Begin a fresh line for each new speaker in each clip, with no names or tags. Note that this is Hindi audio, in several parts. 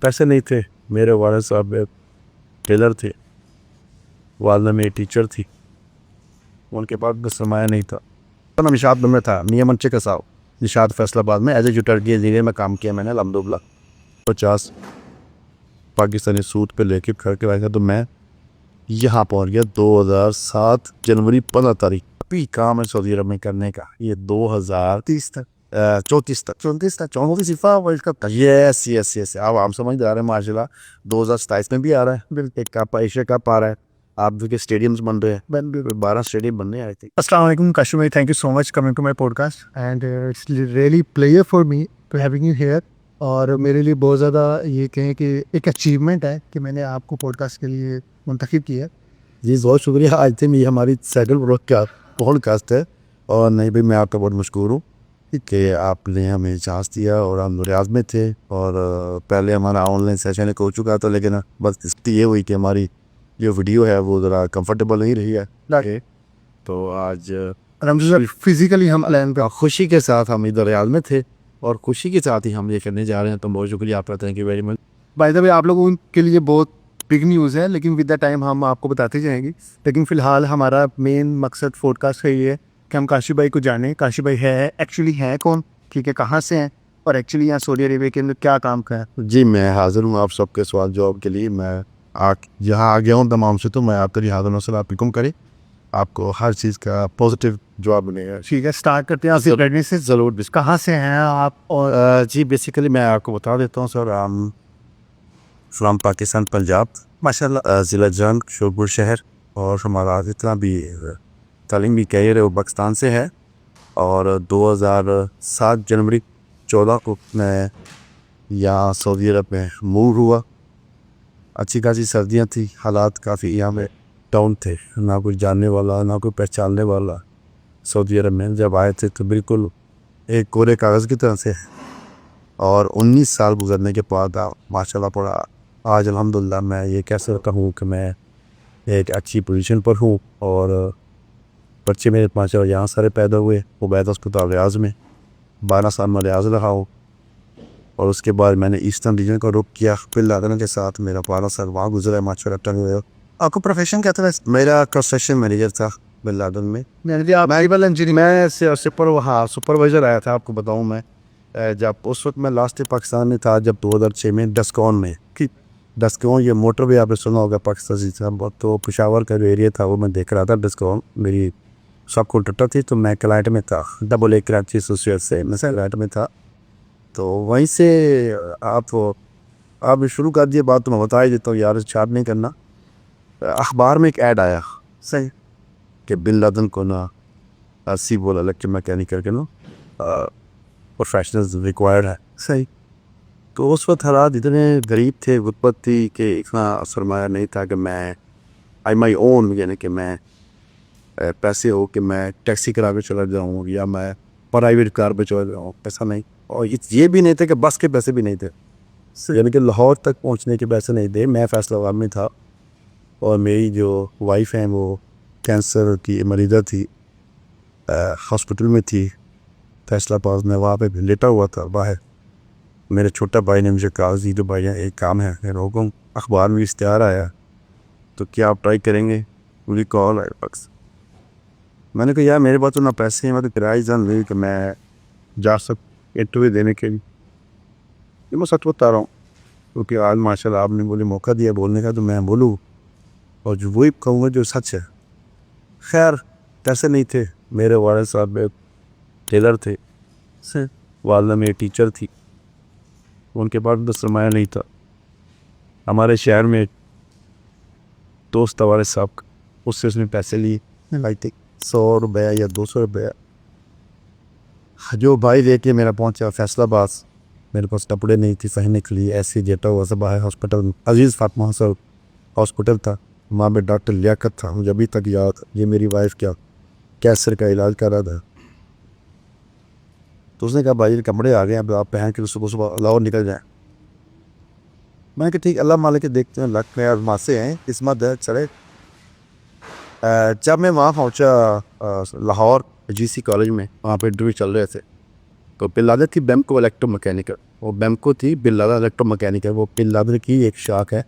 पैसे नहीं थे। मेरे वालिद साहब टेलर थे, वालदा मेरी टीचर थी, उनके पास भी सरमाया नहीं था। तो निशात में था, मियाँ मंचे का साहब, निशात फैसलाबाद में एज ए ट्यूटर के ज़रिए में काम किया मैंने अलहमदुलिल्लाह। 50 पाकिस्तानी सूट पे लेके घर के आया तो मैं यहाँ पहुँच गया 2007 जनवरी 15 तारीख। अभी काम है सऊदी अरब में करने का, ये 2030 तक 34 तक 34 फीफा वर्ल्ड कप था। यस यस यस, अब हम समझ आ रहे हैं माशाल्लाह। 2027 में भी आ रहा है, बिल्कुल एक कप एशिया कप आ रहा है। आप देखिए स्टेडियम्स बन रहे हैं, 12 स्टेडियम बनने आए थे।
Assalamu alaikum, Kashmir. Thank you so much coming to my podcast, and it's really pleasure for me to having you here. और मेरे लिए बहुत ज़्यादा ये कहें कि एक अचीवमेंट है कि मैंने आपको पॉडकास्ट के लिए मुंतखब किया।
जी बहुत शुक्रिया। आज से ये हमारी सेकंड पॉडकास्ट है, और नहीं भाई मैं आपका बहुत मशहूर हूँ कि आपने हमें चांस दिया, और हम रियाज में थे, और पहले हमारा ऑनलाइन सेशन हो चुका था, लेकिन बस स्थिति ये हुई कि हमारी जो वीडियो है वो ज़रा कंफर्टेबल नहीं रही है। तो आज
फिजिकली हम प्लान पे
खुशी के साथ हम इधर रियाज में थे, और खुशी के साथ ही हम ये करने जा रहे हैं। तो बहुत शुक्रिया आपका, thank you very much.
By the way आप लोगों के लिए बहुत बिग न्यूज़ है, लेकिन विद द टाइम हम आपको बताते जाएंगे। लेकिन फ़िलहाल हमारा मेन मकसद पॉडकास्ट का ये है कि हम काशी भाई को जानें। काशी भाई है एक्चुअली है कौन, ठीक है, कहाँ से हैं, और एक्चुअली यहाँ सऊदी अरेबिया के अंदर क्या काम का है।
जी मैं हाज़िर हूँ आप सबके सवाल जवाब के लिए। मैं यहाँ आ गया हूँ तमाम से, तो मैं आपके लिए हाज़िर नौसला आप हुक्म करें, आपको हर चीज़ का पॉजिटिव जवाब मिलेगा।
ठीक है, स्टार्ट करते हैं आपसे रेडमी से।
ज़रूर।
कहाँ से हैं आप? और
जी बेसिकली मैं आपको बता देता हूँ सर, फ्राम पाकिस्तान पंजाब माशाल्लाह, ज़िला जंग शोरपुर शहर, और हमारा जितना भी तालीमी कैरियर है वो पाकिस्तान से है। और 2007 जनवरी 14 को मैं यहाँ सऊदी अरब में मूव हुआ। अच्छी खासी सर्दियाँ थी, हालात काफ़ी यहाँ में डाउन थे, ना कोई जानने वाला ना कोई पहचानने वाला। सऊदी अरब में जब आए थे तो बिल्कुल एक कोरे कागज़ की तरह से। और 19 साल गुजरने के बाद माशाल्लाह पड़ा आज अल्हम्दुलिल्लाह मैं ये कह सकता हूँ कि मैं एक अच्छी पोजीशन पर हूँ। और बच्चे मेरे माशाल्लाह यहाँ सारे पैदा हुए, उबैद अस्पताल रियाज में 12 साल में रियाज रहा हूँ। और उसके बाद मैंने ईस्टर्न रीजन का रुख किया, फिर लादन के साथ मेरा 12 साल वहाँ गुजरा है माशाल्लाह हुए। आपको प्रोफेशन क्या था? मेरा कंस्ट्रक्शन मैनेजर था बिन लादन में। मैं सुपरवाइज़र आया था, आपको बताऊँ मैं जब उस वक्त मैं लास्ट पाकिस्तान में था, जब 2006 में डस्कॉन में डस्कॉन, ये मोटरवे आपने सुना होगा पाकिस्तान से, तो पेशावर का जो एरिया था वो मैं देख रहा था। डस्कॉन मेरी सब कॉन्ट्रैक्टर थी, तो मैं क्लाइंट में था, डबल ए कराची एसोसिएट से मैं क्लाइंट में था। तो वहीं से आप शुरू कर दिए बात, तो मैं बता ही देता हूँ यार, चार्ट नहीं करना। अखबार में एक ऐड आया सही कि बिन लादन को ना सीबोल इलेक्ट्रिक मैकेनिक करके ना प्रोफेशनल्स रिक्वायर्ड है सही। तो उस वक्त हालात इतने गरीब थे, गुरबत थी कि इतना सरमाया नहीं था कि मैं आई माई ओन, यानी कि मैं पैसे हो कि मैं टैक्सी करा के चला जाऊँ या मैं प्राइवेट कार पे चला जाऊँ, पैसा नहीं। और ये भी नहीं थे कि बस के पैसे भी नहीं थे, यानी कि लाहौर तक पहुँचने के पैसे नहीं थे। मैं फैसलाबाद में था, और मेरी जो वाइफ हैं वो कैंसर की मरीज़ा थी, हॉस्पिटल में थी फैसलाबाद में, वहाँ पे लेटा हुआ था बाहर। मेरे छोटा भाई ने मुझे कहा जी तो भाई एक काम है, हुक्म, अखबार में इश्तिहार आया तो क्या आप ट्राई करेंगे? मुझे कॉल आया बस। मैंने कहा यार मेरे पास तो ना पैसे हैं, मैं तो किराया जान नहीं कि मैं जा सकूँ इंटरव्यू देने के लिए। ये मैं सच बता रहा हूँ, क्योंकि आज माशाल्लाह आपने बोले मौका दिया बोलने का, तो मैं बोलूँ और जो वही कहूँगा जो सच है। खैर पैसे नहीं थे, मेरे वालिद साहब टेलर थे, वालदा मेरी टीचर थी, उनके पास तो सरमाया नहीं था। हमारे शहर में दोस्त वाले साहब, उससे उसने पैसे लिए, आई थिंक 100 रुपया या 200 रुपया, जो भाई दे के मेरा पहुंचा फैसलाबाद। मेरे पास कपड़े नहीं थी पहनने के लिए, ऐसे जेटा हुआ सब बाहर हॉस्पिटल, अजीज़ फातिमा सर हॉस्पिटल था, वहाँ पे डॉक्टर लियाकत था, मुझे अभी तक याद। ये मेरी वाइफ क्या कैंसर का इलाज कर रहा था, तो उसने कहा भाई कपड़े आ गए, अब आप पहन के सुबह सुबह लाहौर निकल जाए। मैंने कहा ठीक, अल्लाह मालिक के देखते हैं, लक में आजमासे हैं, किस्मत है चले। जब मैं वहाँ पहुँचा लाहौर GC कॉलेज में, वहाँ पे इंटरव्यू चल रहे थे, तो बिन लादन थी बैंक को इलेक्ट्रो मैकेनिकल, वो बैम्को थी, बिन लादेन इलेक्ट्रो मैकेनिक है, वो बिन लादेन की एक शाख है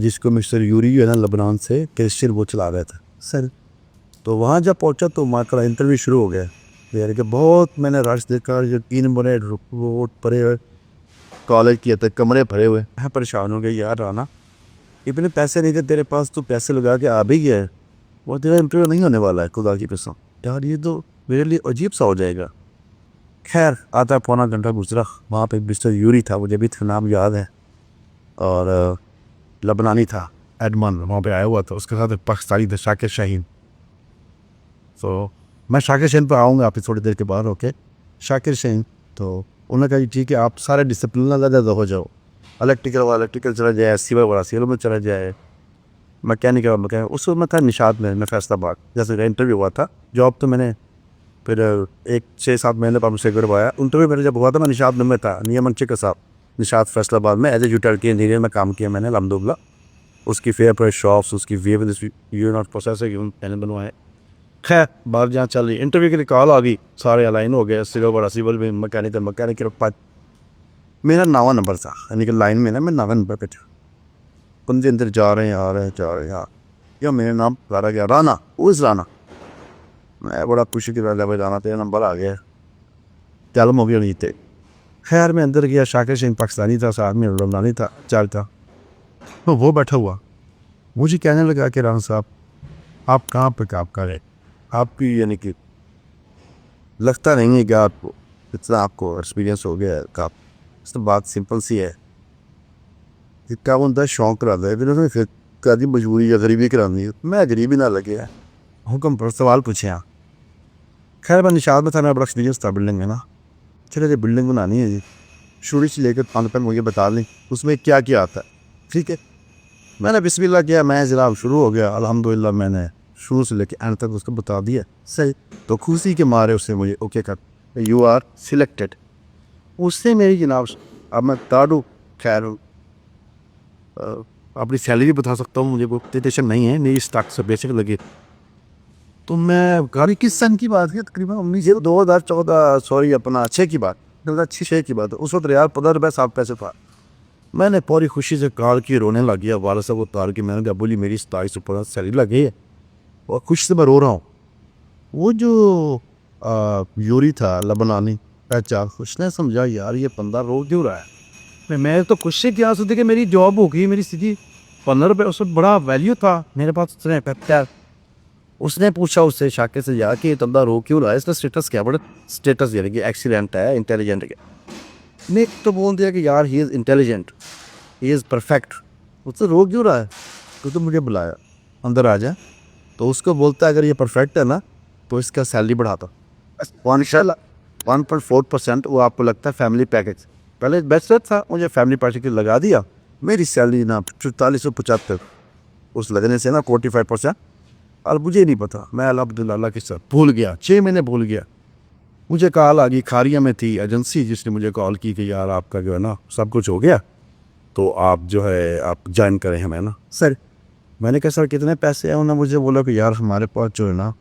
जिसको मिस्टर यूरी जो है ना लेबनान से क्रिश्चियन वो चला गए थे सर। तो वहाँ जब पहुँचा तो मार्का इंटरव्यू शुरू हो गया। यार कि बहुत मैंने रश देखा, जो 3 बड़े रोड परे हुए कॉलेज किए थे, कमरे भरे हुए। मैं परेशान हो गया, यार राना इतने पैसे नहीं थे तेरे पास, तू पैसे लगा के आ भी गया है, वो तेरा इंटरव्यू नहीं होने वाला है खुदा की कसम। यार ये तो मेरे लिए अजीब सा हो जाएगा। खैर आधा पौना घंटा गुजरा, वहाँ पे मिस्टर यूरी था, मुझे भी नाम याद है, और लबनानी था एडमन वहाँ पे आया हुआ था, उसके साथ एक पाकिस्तानी था शाकिर शाहीन। तो मैं शाकिर शाहीन पर आऊँगा आपसे थोड़ी देर के बाद। ओके शाकिर शाहीन, तो उन्होंने कहा ठीक है आप सारे डिसिप्लिन ज़्यादा हो जाओ, इलेक्ट्रिकल वाला इलेक्ट्रिकल चला जाए, सिविल वाला सिविल में चला जाए, मैकेनिकल वाला मैकेनिक। उस वक्त मैं था निशात में, मैं फैसलाबाद, जैसे मेरा इंटरव्यू हुआ था। जॉब तो मैंने फिर 6-7 महीने बाद मुझसे करवाया। इंटरव्यू मेरा जब हुआ था मैं निशात में था, नियमन चिका साहब निशात फैसलाबाद में, एज ए यूटिलिटी इंजीनियर में काम किया मैंने अलहमदुलिल्लाह। उसकी फेयर प्राइस शॉप्स, उसकी वे यूनिट प्रोसेस मैंने बनवाए। खैर बात जहाँ चल रही, इंटरव्यू की कॉल आ गई, सारे अलाइन हो गए, सिविल बड़ा सिविल में, मैकेनिकल मेरा 9वां नंबर था, यानी कि लाइन में ना मैं 9वें नंबर पे था। बंदे अंदर जा रहे हैं आ रहे हैं जा रहे हैं, या मेरा नाम पुकारा गया, राना उस राना। मैं बड़ा खुशी की भाई राना तेरा नंबर आ गया, तैलम हो गया नहीं थे। खैर मैं अंदर गया, शाकिर शाहीन पाकिस्तानी था, साथ में लबनानी था, चार था। तो वो बैठा हुआ मुझे कहने लगा कि राना साहब आप कहाँ पे काम करें, आपकी यानी कि लगता नहीं है कि आपको इतना आपको एक्सपीरियंस हो गया है का। तो बात सिंपल सी है, क्या होता है शौक कराता है, फिर उसमें फिर कभी मजबूरी या गरीबी करानी है, मैं गरीबी ना लगे है। हुक्म पर सवाल पूछे हाँ। खैर मैं निशात में था, मेरा बड़ा एक्सपीरियंस था बिल्डिंग में ना। चलो ये बिल्डिंग बनानी है जी, शुरू से लेकर पाँच तक मुझे बता लें उसमें क्या क्या आता है, ठीक है। मैंने बिस्मिल्लाह किया, मैं जनाब शुरू हो गया, अल्हम्दुलिल्लाह मैंने शुरू से लेकर एंड तक उसको बता दिया सही। तो खुशी के मारे उससे मुझे ओके कर, यू आर सिलेक्टेड। उससे मेरी जनाब अब मैं ताड़ू खैर अपनी सैलरी बता सकता हूँ, मुझे वो टेंशन नहीं है, नहीं स्टार्ट से बेसिक लगे। तो मैं गाड़ी किस सन की बात है, तकरीबन 2014 सॉरी अपना 6 की बात, 2006 की बात है। उस वक्त यार 15 रुपये साफ पैसे था। मैंने पूरी खुशी से कार की रोने लग गया, वाला साहब उतार के मैंने कहा बोली मेरी 27 सैलरी लगी है, और खुश से मैं रो रहा हूँ। वो जो यूरी था लबनानी पहचान, उसने समझा यार ये बंदा रो क्यों रहा है। मैं तो खुश से क्या सोचती कि मेरी जॉब हो गई, मेरी स्थिति 15 रुपये उस वक्त बड़ा वैल्यू था मेरे पास। उसने पूछा उससे शाकिर से यार कि ये बंदा रो क्यों रहा है, इसका स्टेटस क्या, बड़ा स्टेटस यानी कि एक्सीलेंट है, इंटेलिजेंट है। ने तो बोल दिया कि यार he is intelligent, he is perfect, उससे रो क्यों रहा है। तो मुझे बुलाया अंदर आ जा, तो उसको बोलता है अगर ये परफेक्ट है ना तो इसका सैलरी बढ़ाता 1.4%, वो आपको लगता है फैमिली पैकेज। पहले बेस्ट था, मुझे फैमिली पैकेज लगा दिया, मेरी सैलरी ना 4475 उस लगने से ना 45%। और मुझे नहीं पता, मैं अल्हम्दुलिल्लाह के साथ भूल गया, 6 महीने भूल गया। मुझे कॉल आ गई, खारिया में थी एजेंसी, जिसने मुझे कॉल की कि यार आपका जो है ना सब कुछ हो गया, तो आप जो है आप ज्वाइन करें हमें ना सर। मैंने कहा सर कितने पैसे हैं, उन्होंने मुझे बोला कि यार हमारे पास जो है ना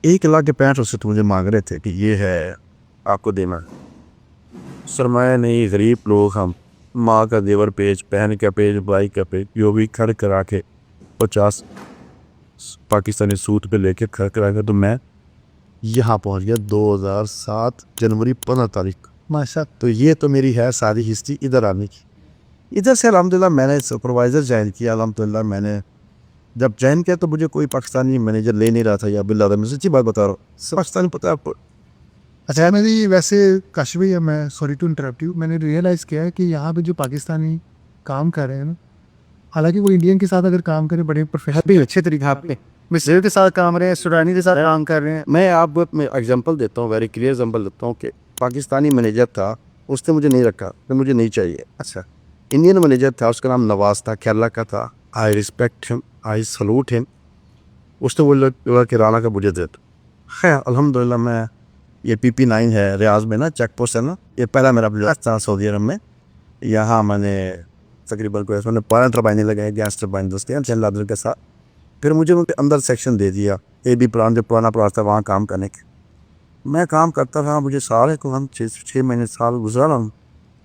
1,65,000 तो मुझे मांग रहे थे कि ये है आपको देना। सर मैं नहीं, गरीब लोग हम, माँ का देवर पेज, बहन का पेज, भाई का पेज, जो भी खड़ करा के 50 पाकिस्तानी सूट पे लेके खड़ करा के, तो मैं यहाँ पहुँच गया 2007 जनवरी 15 तारीख माशा। तो ये तो मेरी है सारी हिस्ट्री इधर आने की। इधर से अल्हम्दुलिल्लाह मैंने सुपरवाइज़र ज्वाइन किया। अल्हम्दुलिल्लाह मैंने जब ज्वाइन किया तो मुझे कोई पाकिस्तानी मैनेजर ले नहीं रहा था, या बिल्ला मैं सच्ची बात बता रहा हूँ, पाकिस्तानी पता है आपको।
अच्छा मेरी वैसे काशी भैया, मैं सॉरी टू इंटरप्ट यू, मैंने रियलाइज़ किया है कि यहाँ पे जो पाकिस्तानी काम कर रहे हैं ना, हालांकि वो इंडियन के साथ अगर काम करें बड़े प्रोफेशनल भी अच्छे तरीके आपने मिस्र के साथ काम रहे हैं, सुडानी के साथ काम कर रहे हैं।
मैं आपको एग्जांपल देता हूँ, वेरी क्लियर एग्जांपल देता हूँ कि पाकिस्तानी मैनेजर था, उसने मुझे नहीं रखा, तो मुझे नहीं चाहिए। अच्छा इंडियन मैनेजर था, उसका नाम नवाज था, केरला का था। I respect him, I salute him. उसने बोला कि राना का मुझे दे दो। खैर अल्हम्दुलिल्लाह मैं, ये PP9 है रियाज में ना, चेक पोस्ट है ना, ये पहला मेरा बिजनेस था सऊदी अरब में। यहाँ मैंने तकरीबन को मैंने 12 टरबाइनें लगाई, गैस टरबाइन दोस्ती लादर के साथ। फिर मुझे उनके अंदर सेक्शन दे दिया, AB प्लान जो पुराना प्लान था वहाँ काम करने के। मैं काम करता रहा, मुझे साल है को हम 6 महीने साल गुजरा रहा हूँ।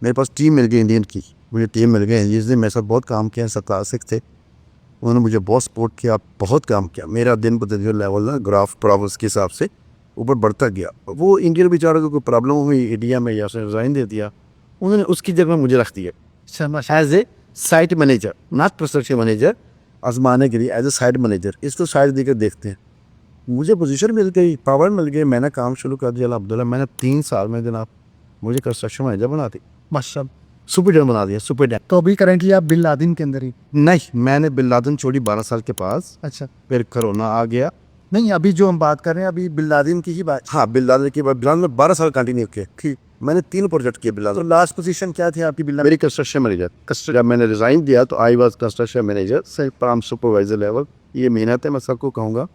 मेरे पास टीम मिल गई इंडियन की, मुझे टीम मिल गई जिसने मेरे साथ बहुत काम किया, सब क्लासिक थे, उन्होंने मुझे बहुत सपोर्ट किया, बहुत काम किया। मेरा दिन ब दिन जो लेवल ना ग्राफ प्रॉब्लम्स के हिसाब से ऊपर बढ़ता गया। वो इंडियन बेचारों को कोई प्रॉब्लम हुई इंडिया में या उसने रिज़ाइन दे दिया, उन्होंने उसकी जगह मुझे रख दिया
शाबाश।
As a site manager, not construction manager, आजमाने के लिए एज ए साइट मैनेजर। इसको साइड देकर देखते हैं। मुझे पोजीशन मिल गई, पावर मिल गई, मैंने काम शुरू कर दिया अल्हम्दुलिल्लाह। मैंने 3 साल में जनाब मुझे कंस्ट्रक्शन मैनेजर बना दी,
माशाल्लाह।
सुपरडेंट बना दिया, सुपरडेंट।
तो अभी करेंटली आप बिन लादेन के अंदर ही?
नहीं, मैंने बिन लादेन छोड़ी 12 साल के पास,
अच्छा।
फिर कोरोना आ गया।
नहीं, अभी जो हम बात कर रहे हैं अभी बिन लादेन की ही बात।
हाँ, बिन लादेन के बाद बिन लादेन में 12 साल कंटिन्यू किए।
ठीक।
मैंने 3 प्रोजेक्ट किए बिन
तो
लादेन।
लास्ट पोजीशन क्या थी आपकी बिन लादेन?
मेरी कंस्ट्रक्शन मैनेजर। जब मैंने रिज़ाइन दिया तो आई वॉज कंस्ट्रक्शन मैनेजर, सही पाम सुपरवाइजर लेवल। ये मेहनत है, मैं सबको कहूँगा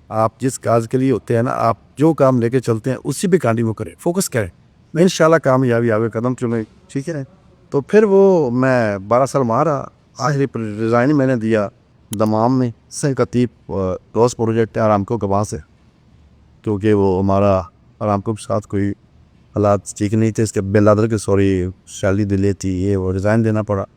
आप जिस काज के लिए होते हैं ना, आप जो काम लेके चलते हैं उसी पे कंटिन्यू करें, फोकस करें, इंशाल्लाह कामयाबी आगे कदम चुने, ठीक है। तो फिर वो मैं 12 साल मारा। आखिरी रिज़ाइन मैंने दिया दमाम में, सही कतीब रोज़ प्रोजेक्ट है आरामको के वहाँ से, क्योंकि वो हमारा आरामको के साथ कोई हालात ठीक नहीं थे। इसके बिन लादेन के सॉरी सैलरी दिले थी, ये वो रिज़ाइन देना पड़ा।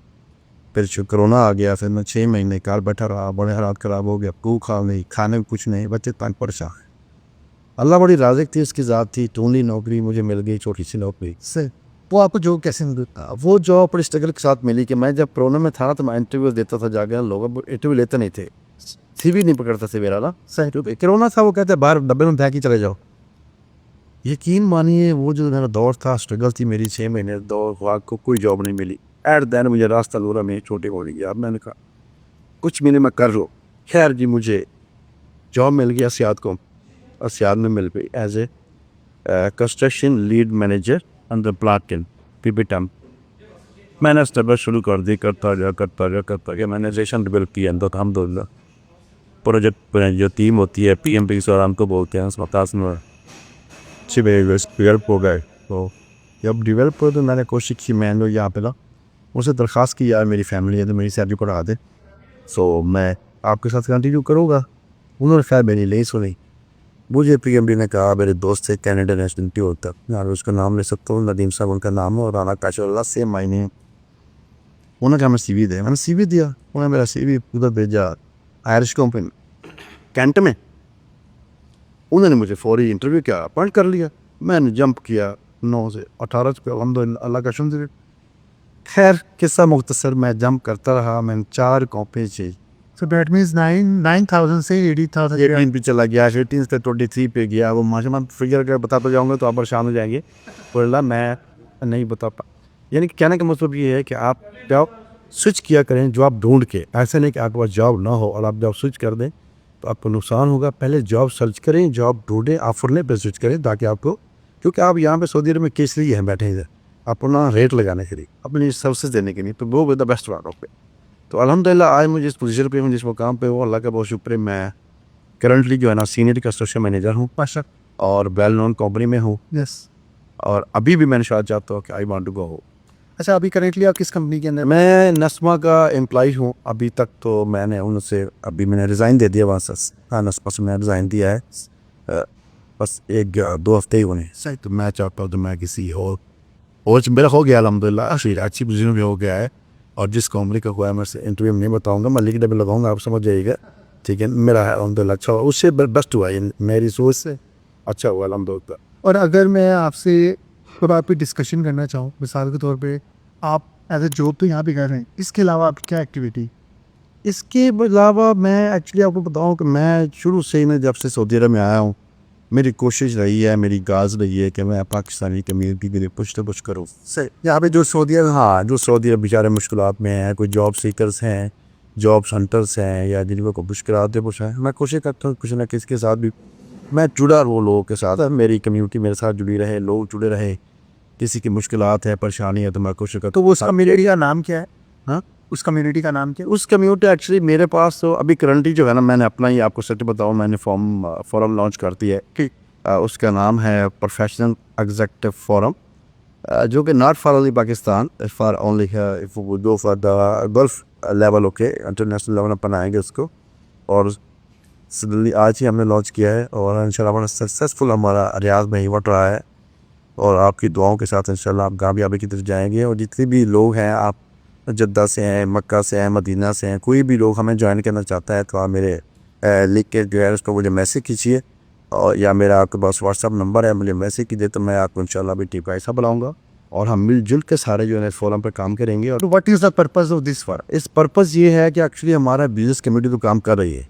फिर कोरोना आ गया, फिर मैं 6 महीने कार बैठा रहा, बड़े हालात ख़राब हो गया, भूख खा नहीं, खाने में कुछ नहीं, बच्चे तंग परेशान हैं। अल्लाह बड़ी राज़िक थी, इसकी ज़ात थी, टूनली नौकरी मुझे मिल गई, छोटी सी नौकरी।
से वो आपको जॉब कैसे मिली?
वो जॉब बड़ी स्ट्रगल के साथ मिली कि मैं जब कोरोना में था ना, तो मैं इंटरव्यू देता था जाकर, लोग इंटरव्यू लेते नहीं थे, CV नहीं पकड़ता था मेरा ना।
सही।
तो कोरोना था, वो कहते बाहर डब्बे में फेंक ही चले जाओ। यकीन मानिए वो जो मेरा दौर था, स्ट्रगल थी मेरी, 6 महीने दौर हुआ को कोई जॉब नहीं मिली। एट दैन मुझे रास्ता लूरा में छोटे हो गया। अब मैंने कहा कुछ महीने में कर लो। खैर जी, मुझे जॉब मिल गई असियाद को, असियाद में मिल गई as a construction lead manager under प्लाटिन पीपीटम। मैंने स्टेप शुरू कर दी, करता गया मैनेजेशन डेवलप किया। तो अल्हम्दुलिल्लाह प्रोजेक्ट जो टीम होती है PMP से आराम को बोलते हैं, उसमें अच्छे डेवलप हो गए। तो जब डेवलप हो तो मैंने कोशिश की, मैं लोग यहाँ पे ना उनसे दरख्वास्त की, यार मेरी फैमिली है तो मेरी सैलरी बढ़ा दे, सो मैं आपके साथ कंटिन्यू करूँगा। उन्होंने खैर मेरी नहीं सुनी। मुझे PMD ने कहा, मेरे दोस्त से कैनेडा नेशनलिटी होता है यार, उसका नाम ले सकता हूँ, नदीम साहब उनका नाम है, और राना काशल्ला सेम मायने। उन्होंने कहा मैं CV दे, मैंने CV दिया। उन्होंने मेरा CV उधर भेजा आयरिश कंपनी कैंट में। उन्होंने मुझे फौरी इंटरव्यू किया, अपॉइंट कर लिया। मैंने जंप किया 9 से 18 पे, अल्हम्दुलिल्लाह अल्लाह का शुक्र। खैर किस्सा मुख्तसर, मैं जंप करता रहा, मैंने 4 कॉपी चाहिए।
सो दैट मीन्स 9,000 से 80,000।
18 पे चला गया, 18 से 23 पे गया। वो माशाल्लाह फिगर अगर बताता जाऊँगा तो आप परेशान हो जाएंगे, वरना मैं नहीं बता पा। यानी कि कहने का मतलब ये है कि आप जॉब स्विच किया करें, जॉब ढूंढ के। ऐसे नहीं कि आपके पास जॉब ना हो और आप जॉब स्विच कर दें तो आपको नुकसान होगा। पहले जॉब सर्च करें, जॉब ढूंढें, ऑफर लें, फिर स्विच करें, ताकि आपको, क्योंकि आप यहाँ पे सऊदी अरब में किस लिए हैं बैठे इधर, आपको ना रेट लगाने के लिए, अपनी सर्विसेज देने के लिए, तो वो विद द बेस्ट वालों पे। तो अल्हम्दुलिल्लाह आज मुझे इस पोजीशन पे हूँ, जिस मुकाम पे हूँ, अल्लाह का बहुत शुक्र है। मैं करंटली जो है ना सीनियर कंस्ट्रक्शन मैनेजर हूँ
माशाल्लाह।
और वेल नोन कंपनी में हूँ,
यस।
और अभी भी मैंने शायद चाहता हूँ कि आई वांट टू गो।
अच्छा, अभी करेंटली आप किस कंपनी के अंदर?
मैं नस्मा का एम्प्लॉय हूँ अभी तक। तो मैंने उनसे अभी मैंने रिज़ाइन दे दिया वहाँ से। हाँ, नस्मा से मैंने रिज़ाइन दिया है, बस 1-2 हफ्ते ही हुए।
सही।
तो मैं चाहता हूँ तो मैं किसी और मेरा हो गया अल्हम्दुलिल्लाह, अच्छी पोजीशन भी हो गया है। और जिस कंपनी का हुआ है मैं इंटरव्यू में नहीं बताऊँगा, मैं लिख डबल लगाऊँगा, आप समझ जाइएगा, ठीक है। मेरा है अल्हम्दुलिल्लाह अच्छा हुआ, उससे बेस्ट हुआ, ये मेरी सोच से अच्छा हुआ अल्हम्दुलिल्लाह।
और अगर मैं आपसे थोड़ा आप पे डिस्कशन करना चाहूँ, मिसाल के तौर पे आप एज ए जॉब तो यहाँ पे कर रहे हैं, इसके अलावा आपकी क्या एक्टिविटी?
इसके अलावा मैं एक्चुअली आपको बताऊं कि मैं शुरू से ही, मैं जब से सऊदी अरब में आया हूँ, मेरी कोशिश रही है, मेरी गाज रही है कि मैं पाकिस्तानी कम्युनिटी के लिए कुछ तो कुछ करूँ। से यहाँ पे जो सऊदी अरब, हाँ जो सऊदी अरब बेचारे मुश्किलात में हैं, कोई जॉब सीकर्स हैं, जॉब सेंटर्स हैं, या जिनको को मुश्किलात है कुछ है, मैं कोशिश करता हूँ कुछ ना किसी के साथ भी मैं जुड़ा रहूँ, लोगों के साथ, मेरी कम्युनिटी मेरे साथ जुड़ी रहे, लोग जुड़े रहे। किसी की मुश्किलात है, परेशानी है, तो मैं कोशिश करता
तो
हूँ।
वो उस कम्युनिटी का नाम क्या है?
हाँ,
उस कम्युनिटी का नाम क्या है?
उस कम्युनिटी एक्चुअली मेरे पास तो अभी करंटली जो है ना, मैंने अपना ही आपको सच बताऊँ, मैंने फोरम लॉन्च कर दिया है कि उसका नाम है प्रोफेशनल एग्जीक्यूटिव फोरम, जो कि not for only Pakistan, for only if we go for the Gulf level, okay, international level अपन आएंगे उसको। और सडनली आज ही हमने लॉन्च किया है और इंशाल्लाह बड़ा सक्सेसफुल हमारा रियाज में इवेंट रहा है और आपकी दुआओं के साथ इंशाल्लाह आप कामयाबी की तरफ जाएंगे। और जितने भी लोग हैं, आप जद्दा से हैं, मक्का से हैं, मदीना से हैं, कोई भी लोग हमें ज्वाइन करना चाहता है तो आप मेरे लिख के जो है उसको मुझे मैसेज कीजिए और या मेरा आपके पास व्हाट्सअप नंबर है, मुझे मैसेज कीजिए तो मैं आपको इंशाल्लाह भी टीम का हिस्सा बनाऊँगा और हम मिलजुल के सारे जो है फोरम पर काम करेंगे। और
what is the purpose of this for?
इस पर्पज़ ये है कि एक्चुअली हमारा बिज़नेस कम्युनिटी तो काम कर रही है,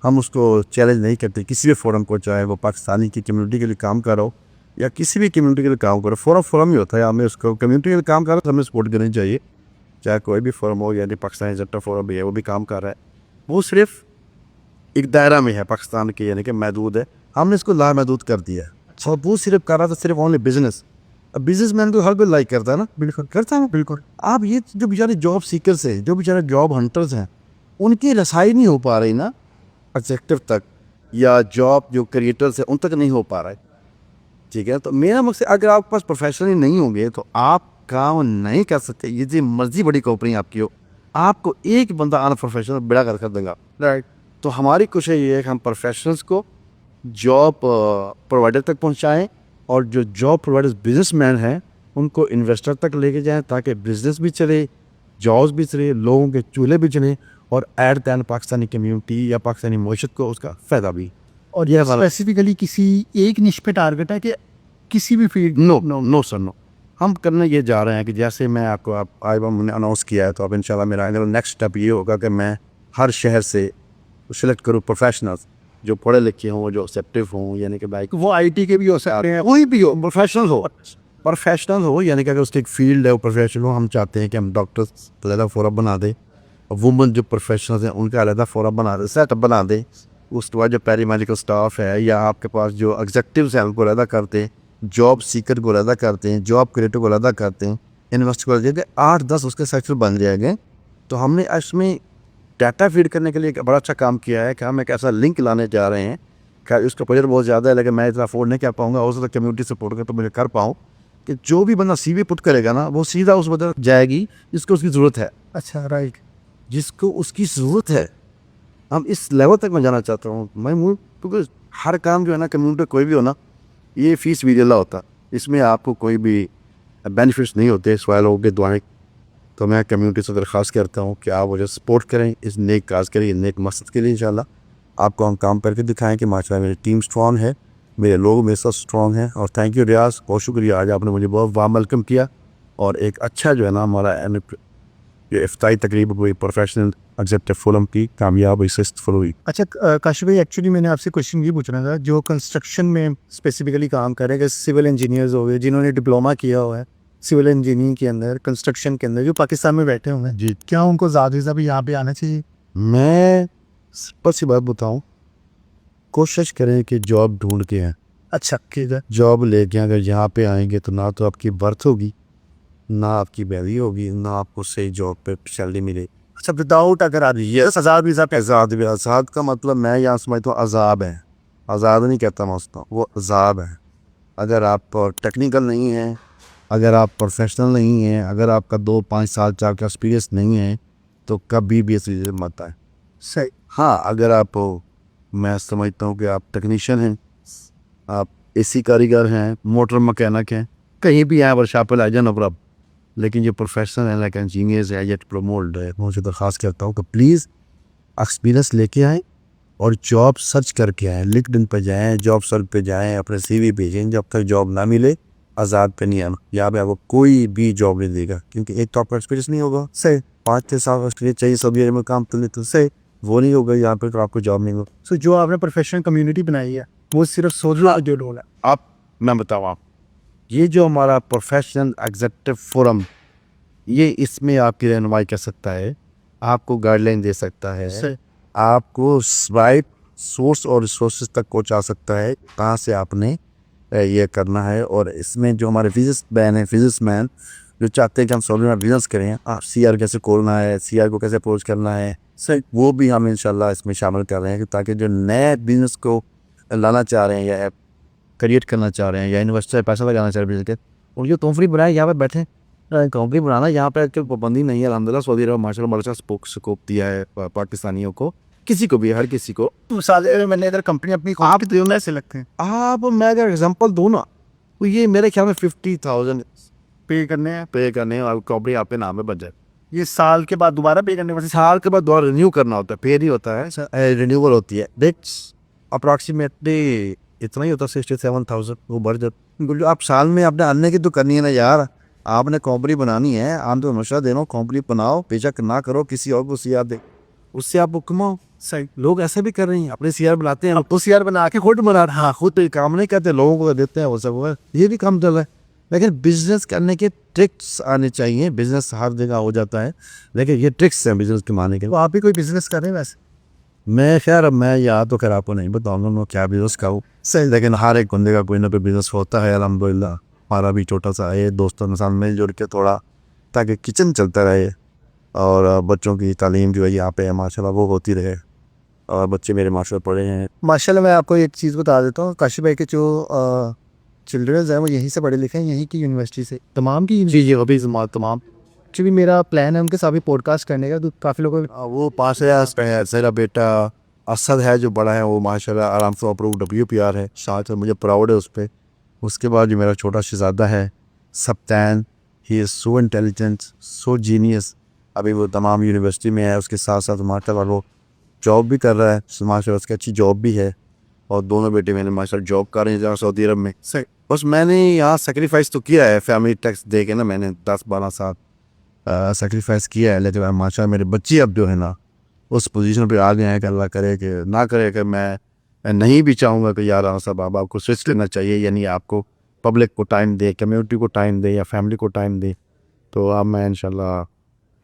हम उसको चैलेंज नहीं करते किसी भी फोरम को, चाहे वो पाकिस्तानी की कम्युनिटी के लिए काम करो या किसी भी कम्युनिटी के लिए काम करो। फोरम ही होता है, हमें उसको कम्युनिटी के लिए काम कर रहा है तो हमें सपोर्ट करनी चाहिए, चाहे कोई भी फोरम हो। यानी पाकिस्तानी जट्टा फोरम भी है, वो भी काम कर रहा है, वो सिर्फ एक दायरा में है पाकिस्तान के, यानी कि महदूद है। हमने इसको लामहदूद कर दिया है और वो सिर्फ कर रहा था सिर्फ ओनली बिजनेस। अब बिजनेस मैन को हर कोई लाइक करता है ना, बिल्कुल करता है, बिल्कुल। आप ये जो बेचारे जॉब सीकर्स हैं, जो बेचारे जॉब हंटर्स हैं, उनकी रसाई नहीं हो पा रही ना ऑब्जेक्टिव तक, या जॉब जो क्रिएटर्स हैं उन तक नहीं हो पा रहा है। ठीक है, तो मेरा मकसद, अगर आपके पास प्रोफेशनल नहीं होंगे तो आप काम नहीं कर सकते। ये जो मर्जी बड़ी कंपनी आपकी हो, आपको एक बंदा अनप्रोफेशनल बेड़ा कर देगा, राइट। तो हमारी कोशिश ये है कि हम प्रोफेशनल्स को जॉब प्रोवाइडर तक पहुंचाएं और जो जॉब प्रोवाइडर्स बिजनेसमैन हैं उनको इन्वेस्टर तक लेके जाएं, ताकि बिजनेस भी चले, जॉब्स भी चले, लोगों के चूल्हे भी चलें और एट दैन पाकिस्तानी कम्युनिटी या पाकिस्तानी मईशत को उसका फ़ायदा भी।
और यह स्पेसिफिकली किसी एक निश पे टारगेट है कि किसी भी फील्ड?
No sir, no. हम करने ये जा रहे हैं कि जैसे मैं आपको आज मैंने अनाउंस किया है, तो अब इंशाल्लाह मेरा नेक्स्ट स्टेप ये होगा कि मैं हर शहर से सिलेक्ट करूँ प्रोफेशनल्स जो पढ़े लिखे हों, जो एक्सेप्टिव हों, यानी कि भाई
वो आईटी के भी हो सकते हैं,
कोई भी हो, प्रोफेशनल हो, यानी कि अगर उसकी एक फील्ड है वो प्रोफेशनल हो। हम चाहते हैं कि हम डॉक्टर्स अलहदा फोरम बना दें और वुमन जो प्रोफेशनल्स हैं उनका अलहदा फोरम बना दें, सेटअप बना दें। उसके बाद जो पैरी मेडिकल स्टाफ है या आपके पास जो एग्जेक्टिव्स हैं उनको अलहदा करते हैं, जॉब सीकर को अलहदा करते हैं, जॉब क्रिएटर को अलहदा करते हैं, इन्वेस्टर को अलहदा, 8-10 उसके सेक्टर बन जाएंगे। तो हमने इसमें डाटा फीड करने के लिए एक बड़ा अच्छा काम किया है कि हम एक ऐसा लिंक लाने जा रहे हैं कि उसका बजट बहुत ज़्यादा है, लेकिन मैं इतना अफोर्ड नहीं कर पाऊँगा, हो सकता है कम्युनिटी सपोर्ट कर तो मुझे कर पाऊँ कि जो भी बंदा CV पुट करेगा ना, वो सीधा उस बंदे जाएगी जिसको उसकी ज़रूरत है।
अच्छा, राइट।
जिसको उसकी ज़रूरत है, हम इस लेवल तक मैं जाना चाहता हूँ। क्योंकि हर काम जो है ना, कम्युनिटी कोई भी हो ना, ये फीस वीडियोला होता, इसमें आपको कोई भी बेनिफिट्स नहीं होते सवाल लोगों के दुआएं। तो मैं कम्युनिटी से दरख्वास्त करता हूँ कि आप मुझे सपोर्ट करें इस नेक काज के लिए, नेक मकसद के लिए। इंशाल्लाह आपको हम काम करके दिखाएं कि माशाल्लाह मेरी टीम स्ट्रॉन्ग है, मेरे लोग मेरे साथ स्ट्रॉन्ग हैं। और थैंक यू रियाज, बहुत शुक्रिया, आज आपने मुझे बहुत वार्म वेलकम किया और एक अच्छा जो है ना हमारा ये इफ्तारी तकरीब हुई प्रोफेशनल एग्जेक्टिव फोरम की कामयाब हुई, सक्सेसफुल हुई।
अच्छा काशिफ भाई, एक्चुअली मैंने आपसे क्वेश्चन ये पूछना था, जो कंस्ट्रक्शन में स्पेसिफिकली काम कर रहे हैं, सिविल इंजीनियर्स हो गए जिन्होंने डिप्लोमा किया हुआ है सिविल इंजीनियरिंग के अंदर, कंस्ट्रक्शन के अंदर, जो पाकिस्तान में बैठे हुए हैं जी, क्या उनको ज़्यादा भी यहाँ पे आना चाहिए?
मैं सिंपल सी बात बताऊँ, कोशिश करें कि जॉब ढूंढ के हैं।
अच्छा, ठीक है।
जॉब लेके अगर यहाँ पे आएंगे तो ना तो आपकी बर्थ होगी, ना आपकी वैल्यू होगी, ना आपको सही जॉब पे सैलरी मिले।
अच्छा, विदाउट अगर आ रही है आज़ाद वीज़ा पे?
आज़ाद का मतलब मैं यहाँ समझता हूँ अजाब है, आज़ाद नहीं कहता मैं उसको, वो अजाब है। अगर आप टेक्निकल नहीं हैं, अगर आप प्रोफेशनल नहीं हैं, अगर आपका 2-5 साल 4 का एक्सपीरियंस नहीं है तो कभी भी इस चीज़ मत आए।
सही।
हाँ, अगर आप, मैं समझता हूँ कि आप टेक्नीशियन हैं, आप AC कारीगर हैं, मोटर मकैनिक हैं, कहीं भी आए वर्कशॉप पर आ जाए, नो प्रॉब्लम। लेकिन जो प्रोफेशनल है, लाइक इंजीनियर्स है या डिप्लोमोल्ड है, मैं उनसे दरख्वास्त करता हूँ कि प्लीज़ एक्सपीरियंस लेके आएँ और जॉब सर्च करके आएँ। लिंक्डइन पे जाएँ, जॉब सर्च पे जाएँ, अपने CV भेजें। जब तक जॉब ना मिले आज़ाद पे नहीं आना, यहाँ पे आपको कोई भी जॉब नहीं देगा, क्योंकि एक तो आपका एक्सपीरियंस नहीं होगा, सही 5-6 साल का एक्सपीरियंस चाहिए सऊदी अरब में काम करने, तो सही वो नहीं होगा यहाँ पे, तो आपको जॉब नहीं होगा।
सो जो आपने प्रोफेशनल कम्युनिटी बनाई है वो सिर्फ सोचना जो लोग है।
आप, मैं बताऊँ आप, ये जो हमारा प्रोफेशनल एग्जेक्टिव फोरम, ये इसमें आपकी रहनुमाई कर सकता है, आपको गाइडलाइन दे सकता है, आपको राइट सोर्स और रिसोर्सेज तक पहुँचा सकता है कहाँ से आपने ये करना है। और इसमें जो हमारे बिजनेसमैन जो चाहते हैं कि हम सऊदी में बिजनेस करें, CR कैसे खोलना है, CR को कैसे अप्रोच करना है, सही वो भी हम इंशाल्लाह इसमें शामिल कर रहे हैं, ताकि जो नए बिजनेस को लाना चाह रहे हैं या क्रिएट करना चाह रहे हैं या इन्वेस्टर पैसा लगाना चाह रहे हैं बिजनेस के, उनकी कंपनी बनाए, यहाँ पर बैठे कंपनी बनाना। यहाँ पर पाबंदी नहीं है, अलहमदिल्ला सऊदी अरब माशाल्लाह बड़ा स्कोप दिया है पाकिस्तानियों को किसी को भी, हर किसी को।
मिसाल मैंने इधर कंपनी अपनी
आप
तो ऐसे लगते हैं
आप मैं अगर एग्जांपल दूँ ना, तो ये मेरे ख्याल में 50,000
पे करने हैं,
पे करने और प्रॉपर्टी आपके नाम में बन जाए।
ये साल के बाद दोबारा पे करने पड़ते
साल के बाद दोबारा रिन्यू करना होता है, पे नहीं होता है, रिन्यूअल होती है। देख अप्रॉक्सीमेटली इतना ही होता है, 67,000 वो बढ़ जाता। जो आप साल में आपने अन्य की तो करनी है ना यार, आपने कंपनी बनानी है, आप तो हमेशा देना कंपनी बनाओ, बेशक ना करो, किसी और को सीआर दे, उससे आप कमाओ।
सही।
लोग ऐसे भी कर रहे हैं, अपने सीआर बनाते हैं,
अब तो सीआर बना के
खुद बना, हाँ खुद तो काम नहीं करते, लोगों को देते हैं वो सब, वो ये भी काम चल रहा है। लेकिन बिजनेस करने के ट्रिक्स आने चाहिए। बिजनेस हर जगह हो जाता है, लेकिन ये ट्रिक्स हैं बिजनेस कमाने के।
तो आप भी कोई बिजनेस कर रहे हैं वैसे?
मैं खैर अब मैं यहाँ तो खैर आपको नहीं बताऊंगा मैं क्या बिजनेस का हूँ,
सही।
लेकिन हर एक बंदे का कोई ना कोई बिजनेस होता है अल्हम्दुलिल्लाह। हमारा भी छोटा सा है, दोस्तों के साथ मिलजुल के थोड़ा, ताकि किचन चलता रहे और बच्चों की तालीम जो है यहाँ पे माशाल्लाह वो होती रहे, और बच्चे मेरे माशाल्लाह पढ़े हैं।
माशाल्लाह मैं आपको एक चीज़ बता देता हूँ, काशी भाई के जो चिल्ड्रंस हैं वो यहीं से पढ़े लिखे हैं, यहीं की यूनिवर्सिटी से, तमाम की।
जी जी अभी तमाम।
एक्चुअली मेरा प्लान है उनके साथ भी पॉडकास्ट करने का, तो काफ़ी लोगों
वो 5,000 पे है। मेरा बेटा असद है जो बड़ा है, वो माशाल्लाह आराम से अप्रूव WPR है, साथ में मुझे प्राउड है उस पर। उसके बाद जो मेरा छोटा शहजादा है सप्तान, he is so intelligent, so genius. अभी वो तमाम यूनिवर्सिटी में है, उसके साथ साथ माशाल्लाह वो जॉब भी कर रहा है, माशाल्लाह उसकी अच्छी जॉब भी है। और दोनों बेटे मैंने माशाल्लाह जॉब कर रहे हैं जहाँ सऊदी अरब में।
सही।
बस मैंने यहाँ सेक्रीफाइस तो किया है, फैमिली टैक्स दे के ना, मैंने 10-12 साल सेक्रीफाइस किया है, लेकिन माशाल्लाह मेरे बच्चे अब जो है ना उस पोजीशन पे आ गए हैं कि अल्लाह करे कि ना करे कि मैं नहीं भी चाहूँगा कि यार साहब आप आपको स्विच लेना चाहिए, यानी आपको पब्लिक को टाइम दे, कम्युनिटी को टाइम दे या फैमिली को टाइम दे, तो अब मैं इंशाल्लाह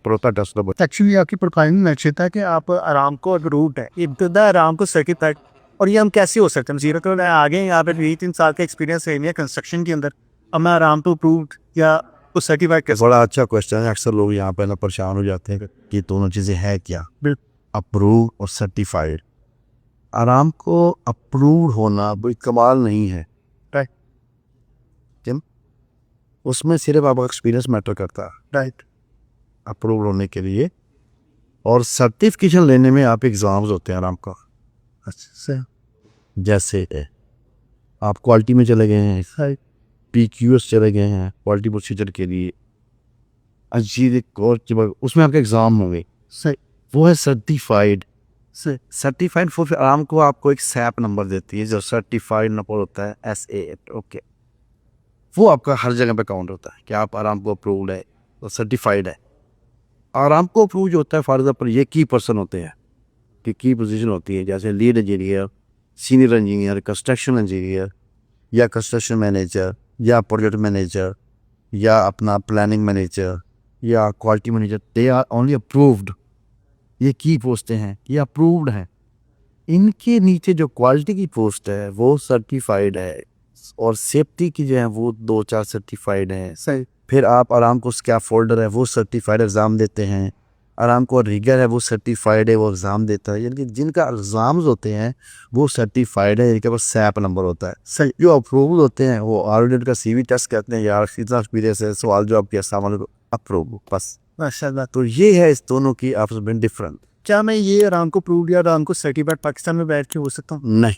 प्रोता टेस्ला।
एक्चुअली आपकी प्रोफाइल में मैच था कि आप आराम को रूट है, इब्तदा आराम को सर्टिफाइड, और ये हम कैसे हो सकते हैं? जीरो तो मैं आगे यहाँ पे 3 साल का एक्सपीरियंस है कंस्ट्रक्शन के अंदर, अब मैं आराम को अप्रूव्ड या को सर्टिफाइड कैसे?
बड़ा अच्छा क्वेश्चन है। अक्सर लोग यहाँ पे ना परेशान हो जाते हैं कि दोनों चीज़ें हैं क्या, अप्रूव और सर्टिफाइड। आराम को अप्रूव होना कोई कमाल नहीं है,
राइट।
जिम उसमें सिर्फ आपका एक्सपीरियंस मैटर करता है,
राइट,
अप्रूव होने के लिए। और सर्टिफिकेशन लेने में आप एग्ज़ाम्स होते हैं आराम का।
अच्छा,
जैसे आप क्वालिटी में चले गए हैं, PQS चले गए हैं क्वालिटी प्रोसीजर के लिए, अजीब और उसमें आपके एग्ज़ाम होंगे,
सही।
वो है सर्टिफाइड।
सही।
सर्टिफाइड फॉर आराम को आपको एक सैप नंबर देती है, जो सर्टिफाइड नंबर होता है SA8। ओके, वो आपका हर जगह पे काउंट होता है कि आप आराम को अप्रूव्ड है और सर्टिफाइड है। आराम को अप्रूव जो होता है, फॉर एग्जाम्पल ये की पर्सन होते हैं कि की पोजीशन होती है, जैसे lead engineer, senior engineer, construction engineer या कंस्ट्रक्शन मैनेजर या प्रोजेक्ट मैनेजर या अपना प्लानिंग मैनेजर या quality manager, they are only approved. ये की पोस्टें हैं, ये अप्रूव्ड हैं। इनके नीचे जो क्वालिटी की पोस्ट है वो सर्टिफाइड है, और सेफ्टी की जो है वो 2-4 सर्टिफाइड हैं।
सही।
फिर आप आराम को स्कैप फोल्डर है वो सर्टिफाइड एग्ज़ाम देते हैं, आराम को रिगर है वो सर्टिफाइड है, वो एग्ज़ाम देता है। यानी कि जिनका एग्ज़ाम्स होते हैं वो सर्टिफाइड है, इनके पास सैप नंबर होता है।
सही।
जो अप्रूवल होते हैं वो ऑडिट का CV टेस्ट कहते हैं, यार इतना एक्सपीरियंस है, सवाल जवाब किया, सामान अप्रूव, बस।
माशाल्लाह।
तो ये है इस दोनों की आपस में डिफरेंट।
क्या मैं ये आराम को प्रूव या आराम को सर्टिफाइड पाकिस्तान में बैठ के हो सकता हूँ?
नहीं,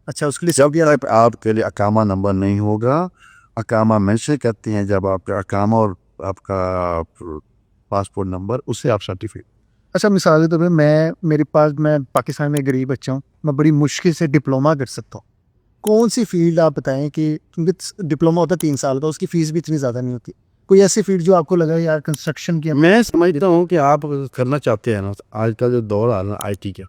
अच्छा, उसके लिए
जब यार आपके लिए अकामा नंबर नहीं होगा, अकामा मेंशन करते हैं जब आपका अकामा और आपका पासपोर्ट नंबर, उससे आप सर्टिफिकेट।
अच्छा, मिसाल के तौर पे मैं पाकिस्तान में गरीब बच्चा हूँ, मैं बड़ी मुश्किल से डिप्लोमा कर सकता हूँ, कौन सी फील्ड आप बताएं कि, क्योंकि डिप्लोमा होता है 3 साल का, उसकी फीस भी इतनी ज़्यादा नहीं होती, कोई ऐसी फील्ड जो आपको लगा यार कंस्ट्रक्शन की?
मैं समझता हूँ कि आप करना चाहते हैं ना, आजकल जो दौर आ रहा है IT का,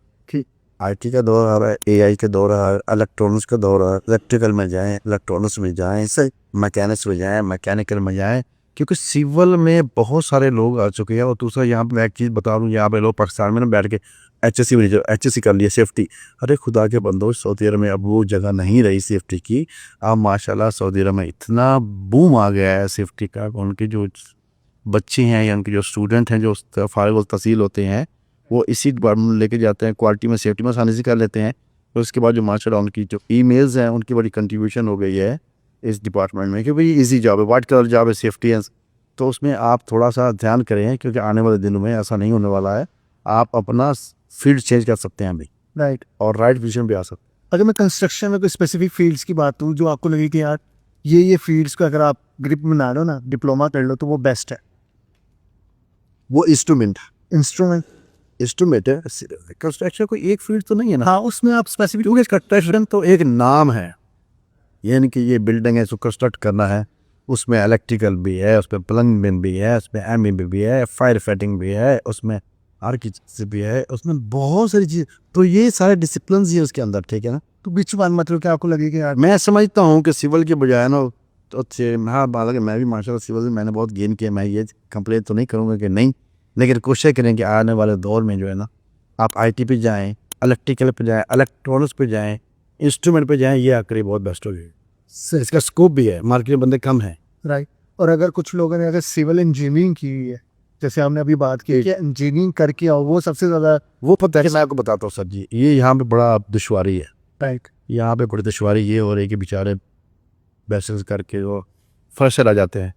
IT का दौर आ रहा है, AI का दौर आ रहा है, इलेक्ट्रॉनिक्स का दौर आ रहा है। इलेक्ट्रिकल में जाएं, इलेक्ट्रॉनिक्स में जाएं, मैकेनिक्स में जाएं, मैकेनिकल में जाएं, क्योंकि सिविल में बहुत सारे लोग आ चुके हैं। और दूसरा यहाँ पे मैं एक चीज़ बता दूँ, यहाँ पे लोग पाकिस्तान में ना बैठ के HSC में HSC कर लिया सेफ्टी। अरे खुदा के बंदो, सऊदी अरब में अब वो जगह नहीं रही सेफ्टी की। अब माशाल्लाह सऊदी अरब में इतना बूम आ गया है सेफ्टी का, उनके जो बच्चे हैं या उनके जो स्टूडेंट हैं जो फारिग तहसील होते हैं, वो इसी डिपार्टमेंट में लेके जाते हैं, क्वालिटी में सेफ्टी में आसानी से कर लेते हैं। तो उसके बाद जो माशाल्लाह उनकी जो ईमेल्स हैं उनकी बड़ी कंट्रीब्यूशन हो गई है इस डिपार्टमेंट में, क्योंकि ये ईजी जॉब है, वाइट कलर जॉब है, सेफ्टी है। तो उसमें आप थोड़ा सा ध्यान करें, क्योंकि आने वाले दिनों में ऐसा नहीं होने वाला है। आप अपना फील्ड चेंज कर सकते हैं अभी
राइट।
और राइट पोजीशन पे आ सकते हैं।
अगर मैं कंस्ट्रक्शन में कोई स्पेसिफिक फील्ड्स की बात करूँ जो आपको लगे कि यार ये फील्ड्स को अगर आप ग्रिप में बना लो ना, डिप्लोमा कर लो तो वो बेस्ट है।
वो इंस्ट्रूमेंट
इंस्ट्रूमेंट,
इंस्ट्रूमेंट है। कंस्ट्रक्शन कोई एक फील्ड तो नहीं है ना,
हाँ उसमें आप स्पेसिफिक
क्योंकि कंस्ट्रक्शन तो एक नाम है, यानी कि ये बिल्डिंग है इसको कंस्ट्रक्ट करना है, उसमें इलेक्ट्रिकल भी है, उसमें प्लम्बिंग भी है, उसमें एमईबी भी है, फायर फाइटिंग भी है, उसमें आर्किटेक्चर भी है, उसमें बहुत सारी चीज़, तो ये सारे डिसिप्लिन ही है उसके अंदर, ठीक है ना।
तो बीच वन मतलब कि आपको लगे कि यार
मैं समझता हूँ कि सिविल के बजाय ना तो अच्छे, हाँ हालांकि मैं भी माशाल्लाह सिविल में मैंने बहुत गेन किया, मैं ये कंप्लेन तो नहीं करूँगा कि नहीं, लेकिन कोशिश करें कि आने वाले दौर में जो है ना आप आईटी पे जाएं, इलेक्ट्रिकल पे जाएं, इलेक्ट्रॉनिक्स पे जाएं, इंस्ट्रूमेंट पे जाएं, ये आखिरी बहुत बेस्ट हो गई। इसका स्कोप भी है, मार्केट में बंदे कम हैं।
राइट। और अगर कुछ लोगों ने अगर सिविल इंजीनियरिंग की हुई है, जैसे हमने अभी बात की कि इंजीनियरिंग करके आओ, वो सबसे ज़्यादा
वो पता है, मैं आपको बताता हूँ सर जी, ये यहाँ पे बड़ा दुश्वारी है,
राइट।
यहाँ पे बड़ी दुश्वारी ये हो रही है कि बेचारे बैचलर्स करके वो फ्रेशर आ जाते हैं,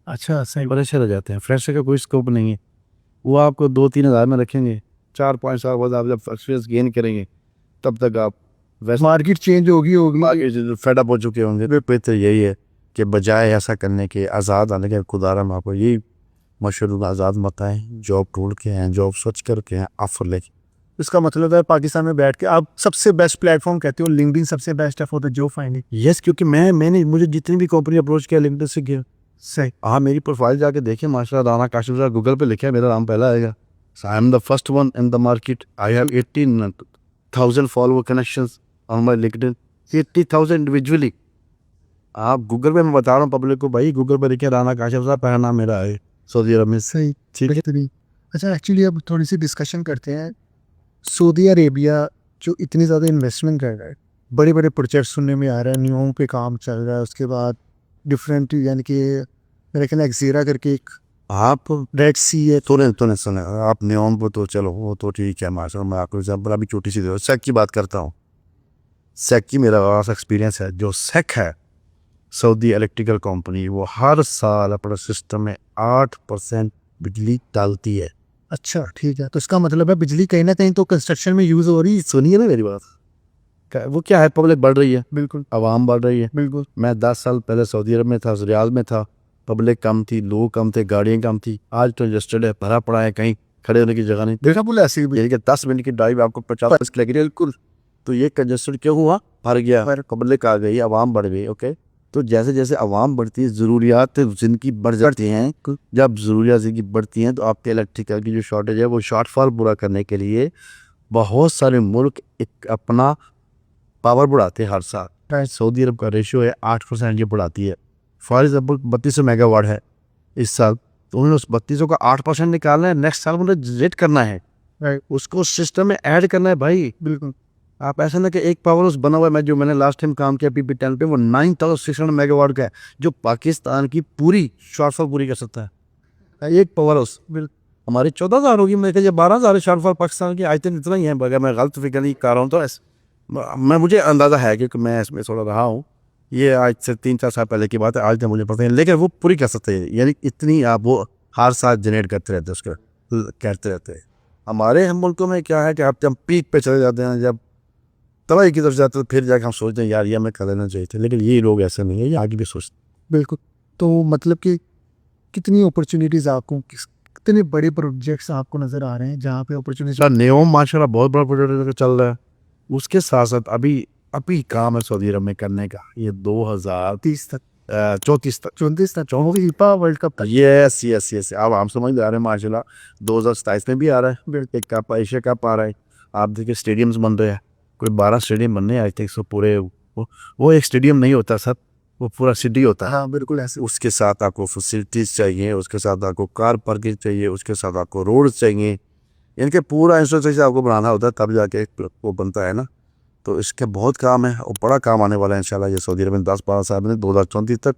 अच्छा सही।
फ्रेशर आ जाते हैं, फ्रेशर का कोई स्कोप नहीं है, वो आपको 2-3 हज़ार में रखेंगे, 4-5 साल बाद आप जब एक्सपीरियंस गेन करेंगे तब तक आप वैसे
मार्केट चेंज होगी
आगे जो फेडअप हो चुके होंगे। तो बेहतर यही है कि बजाय ऐसा करने के आज़ाद आने के, खुदारा में आपको यही मशहूर आज़ाद मत आए, जॉब ढूंढ के हैं, जॉब सर्च करके हैं, ऑफर लेके।
इसका मतलब है पाकिस्तान में बैठ के आप सबसे बेस्ट प्लेटफॉर्म कहते हो लिंक्डइन सबसे बेस्ट है for the job finding.
Yes, क्योंकि मैंने मुझे जितनी भी कंपनी अप्रोच किया लिंक्डइन से किया।
सही।
हाँ, मेरी प्रोफाइल जाके देखें, माशाल्लाह राना काशिफ सर गूगल पे लिखे, मेरा नाम पहला आएगा। I am the first one in the market, I have 18,000 follower connections on my LinkedIn, 80,000 individually. आप गूगल पे, मैं बता रहा हूँ पब्लिक को, भाई गूगल पे लिखे राना काशिफ साहब, पहला नाम मेरा है सऊदी अरब में।
सही।
ठीक है।
बेहतरीन। अच्छा एक्चुअली अब थोड़ी सी डिस्कशन करते हैं। सऊदी अरेबिया जो इतनी ज़्यादा इन्वेस्टमेंट कर रहा है, बड़े बड़े प्रोजेक्ट सुनने में आ रहा है, न्यूओं पे काम चल रहा है, उसके बाद डिफरेंट यानी कि मेरे ख्याल एक्जीरा करके एक
आप
रेड सी है।
सुने आप नियम पर तो चलो वो तो ठीक है, माशाल्लाह। मैं आपको एग्जाम्पल अभी छोटी सी दे, सेक की बात करता हूँ। सेक की मेरा खास एक्सपीरियंस है। जो सेक है सऊदी इलेक्ट्रिकल कंपनी, वो हर साल अपने सिस्टम में 8% बिजली डालती है।
अच्छा ठीक है, तो इसका मतलब है बिजली कहीं ना कहीं तो कंस्ट्रक्शन में यूज़ हो रही है।
सुनिए ना मेरी बात, वो क्या है, पब्लिक बढ़ रही है,
बिल्कुल
आवाम बढ़ रही है।
बिल्कुल।
मैं 10 साल पहले सऊदी अरब में था, रियाद में था, पब्लिक कम थी, लोग कम थे, गाड़ियाँ कम थी। आज तो यस्टरडे भरा पड़ा है, कहीं खड़े होने की जगह नहीं।
देखा बोला ऐसे भी।
यानी कि 10 मिनट की ड्राइव आपको 50 की लगी, बिल्कुल। तो ये कंजस्टेड क्यों हुआ, भर गया, पब्लिक आ गई, आवाम बढ़ गई। ओके, तो जैसे जैसे आवाम बढ़ती है, ज़रूरियात जिनकी बढ़ जाती हैं, जब ज़रूरियात जिनकी बढ़ती हैं, तो आपके इलेक्ट्रिकल की जो शॉर्टेज है, वो शॉर्टफॉल पूरा करने के लिए बहुत सारे मुल्क एक अपना पावर बढ़ाते हैं हर साल। सऊदी अरब का रेशियो है 8% ये बढ़ाती है। फॉर एग्जाम्पल 3200 मेगावाट है इस साल, तो उन्होंने उस 3200 का 8% निकालना है, नेक्स्ट साल उन्हें जनरेट करना है, उसको सिस्टम में ऐड करना है भाई।
बिल्कुल।
आप ऐसा ना कि एक पावर हाउस बना हुआ है, जो मैंने लास्ट टाइम काम किया PP10 पे, वो 9600 मेगावाट का है, जो पाकिस्तान की पूरी शॉर्टफॉल पूरी कर सकता है एक पावर हाउस। हमारी 14,000 होगी, मेरे ख्याल 12,000 शॉर्टफॉल पाकिस्तान की, आई थिंक इतना ही है, अगर मैं गलत फिगर नहीं कर रहा हूँ तो। मैं मुझे अंदाज़ा है क्योंकि मैं इसमें थोड़ा रहा हूँ, ये आज से 3-4 साल पहले की बात है, आज तक मुझे पता है, लेकिन वो पूरी कर सकते हैं। यानी इतनी आप वो हर साल जनरेट करते रहते हैं, उसका करते रहते हैं। हमारे हम मुल्कों में क्या है कि आप जब पीक पे चले जाते हैं, जब तबाही की तरफ जाते हैं, तो फिर जाकर हम सोचते हैं यार ये हमें कर लेना चाहिए था, लेकिन ये लोग ऐसे नहीं है, ये आगे भी सोचते।
बिल्कुल। तो मतलब कि कितनी अपॉर्चुनिटीज़ आपको, कितने बड़े प्रोजेक्ट्स आपको नज़र आ रहे हैं जहाँ पे अपॉर्चुनिटी।
नेओम माशाल्लाह बहुत बड़ा प्रोजेक्ट चल रहा है, उसके साथ साथ अभी काम है सऊदी अरब में करने का, ये 2030 तक 34 तक
34 तक फीफा वर्ल्ड कप तक।
यस यस यस, अब हम समझ आ रहे हैं माशाल्लाह। 2027 में भी आ रहा है एक कप, एशिया कप आ रहा है। आप देखिए स्टेडियम्स बन रहे हैं, कोई 12 स्टेडियम बनने हैं आज तक। सो पूरे वो एक स्टेडियम नहीं होता सर, वो पूरा सिटी होता है।
हाँ बिल्कुल ऐसे।
उसके साथ आपको फैसिलिटीज़ चाहिए, उसके साथ आपको कार पार्किंग चाहिए, उसके साथ आपको रोड चाहिए, इनके पूरा इंफ्रास्ट्रक्चर आपको बनाना होता है, तब जाके वो बनता है ना। तो इसका बहुत काम है और बड़ा काम आने वाला है इंशाल्लाह। ये सऊदी अरब में 10-12 साल में 2034 तक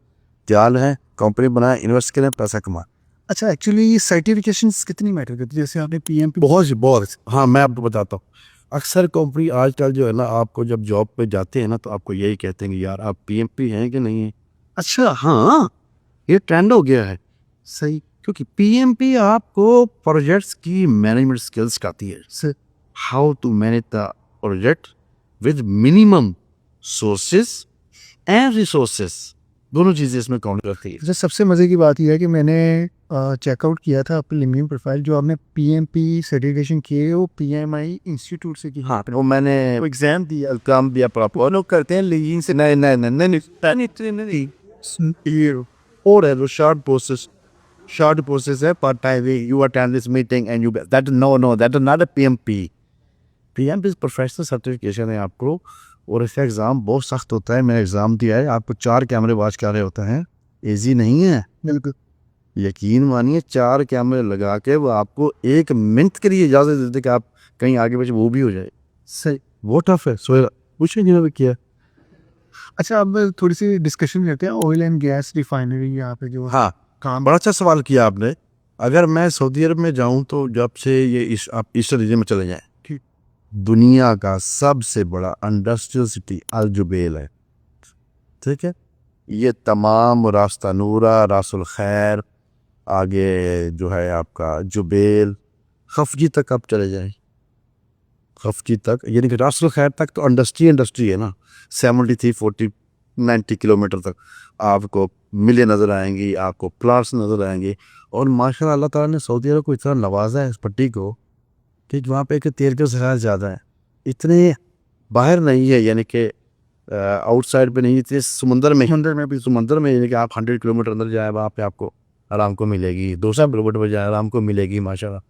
ख्याल है, कंपनी बनाए, इन्वेस्ट करें, पैसा कमाए।
अच्छा एक्चुअली सर्टिफिकेशंस कितनी मैटर करती है, जैसे आपने PMP।
बहुत। हाँ, मैं आपको बताता हूँ, अक्सर कंपनी आजकल जो है ना, आपको जब जॉब पे जाते हैं ना, तो आपको यही कहते हैं कि यार आप PMP हैं कि नहीं है। अच्छा हाँ, ये ट्रेंड हो गया है।
सही।
क्योंकि PMP आपको प्रोजेक्ट्स की मैनेजमेंट स्किल्स सिखाती है। how to manage the project with minimum sources and resources. दोनों चीज़ें इसमें काउंट करती है.
अच्छा, सबसे मज़े की बात यह है कि मैंने चेकआउट किया था अपनी लिंक्डइन प्रोफाइल, जो आपने पीएमपी सर्टिफिकेशन किए वो पीएमआई इंस्टीट्यूट से की.
हाँ, वो मैंने
एग्जाम दिया.
काम दिया प्रॉपर.
वो लोग करते हैं लेकिन से
नहीं नहीं नहीं नहीं
नहीं.
और है वो short process है. पर time you attend this meeting and you that no that is not a PMP. PMP is professional certification है आपको, और इसका एग्ज़ाम बहुत सख्त होता है. मैंने एग्ज़ाम दिया है. आपको 4 कैमरे वॉच कर रहे होते हैं. ईजी नहीं है,
बिल्कुल.
यकीन मानिए. 4 कैमरे लगा के वो आपको 1 मिनट के लिए इजाज़त देते कि आप कहीं आगे पीछे वो भी हो जाए.
सही.
वो टफ है. सोहेल कुछ नहीं किया.
अच्छा, अब थोड़ी सी डिस्कशन करते हैं ऑयल एंड गैस रिफाइनरी यहाँ पे जो
हाँ,
काम.
बड़ा अच्छा सवाल किया आपने. अगर मैं सऊदी अरब में जाऊं तो जब से ये आप ईस्टर्न रीजन में चले जाएं,
ठीक.
दुनिया का सबसे बड़ा इंडस्ट्रियल सिटी अल जुबैल है. ठीक है, ये तमाम रास्ता नूरा, रासुल खैर, आगे जो है आपका जुबैल, खफजी तक आप चले जाएं. खफजी तक यानी कि रासुल खैर तक तो इंडस्ट्री है ना. 73-40-90 किलोमीटर तक आपको मिलें नज़र आएंगी, आपको प्लाट्स नज़र आएंगे. और माशाल्लाह अल्लाह ताला ने सऊदी अरब को इतना नवाजा है इस पट्टी को कि वहाँ पे एक तेल के ज़खायर ज़्यादा है. इतने बाहर नहीं है, यानी कि आउटसाइड पे नहीं, इतने समंदर में यानी कि आप 100 किलोमीटर अंदर जाए वहाँ पे आपको आराम को मिलेगी. 200 किलोमीटर पर जाए आराम को मिलेगी माशाल्लाह.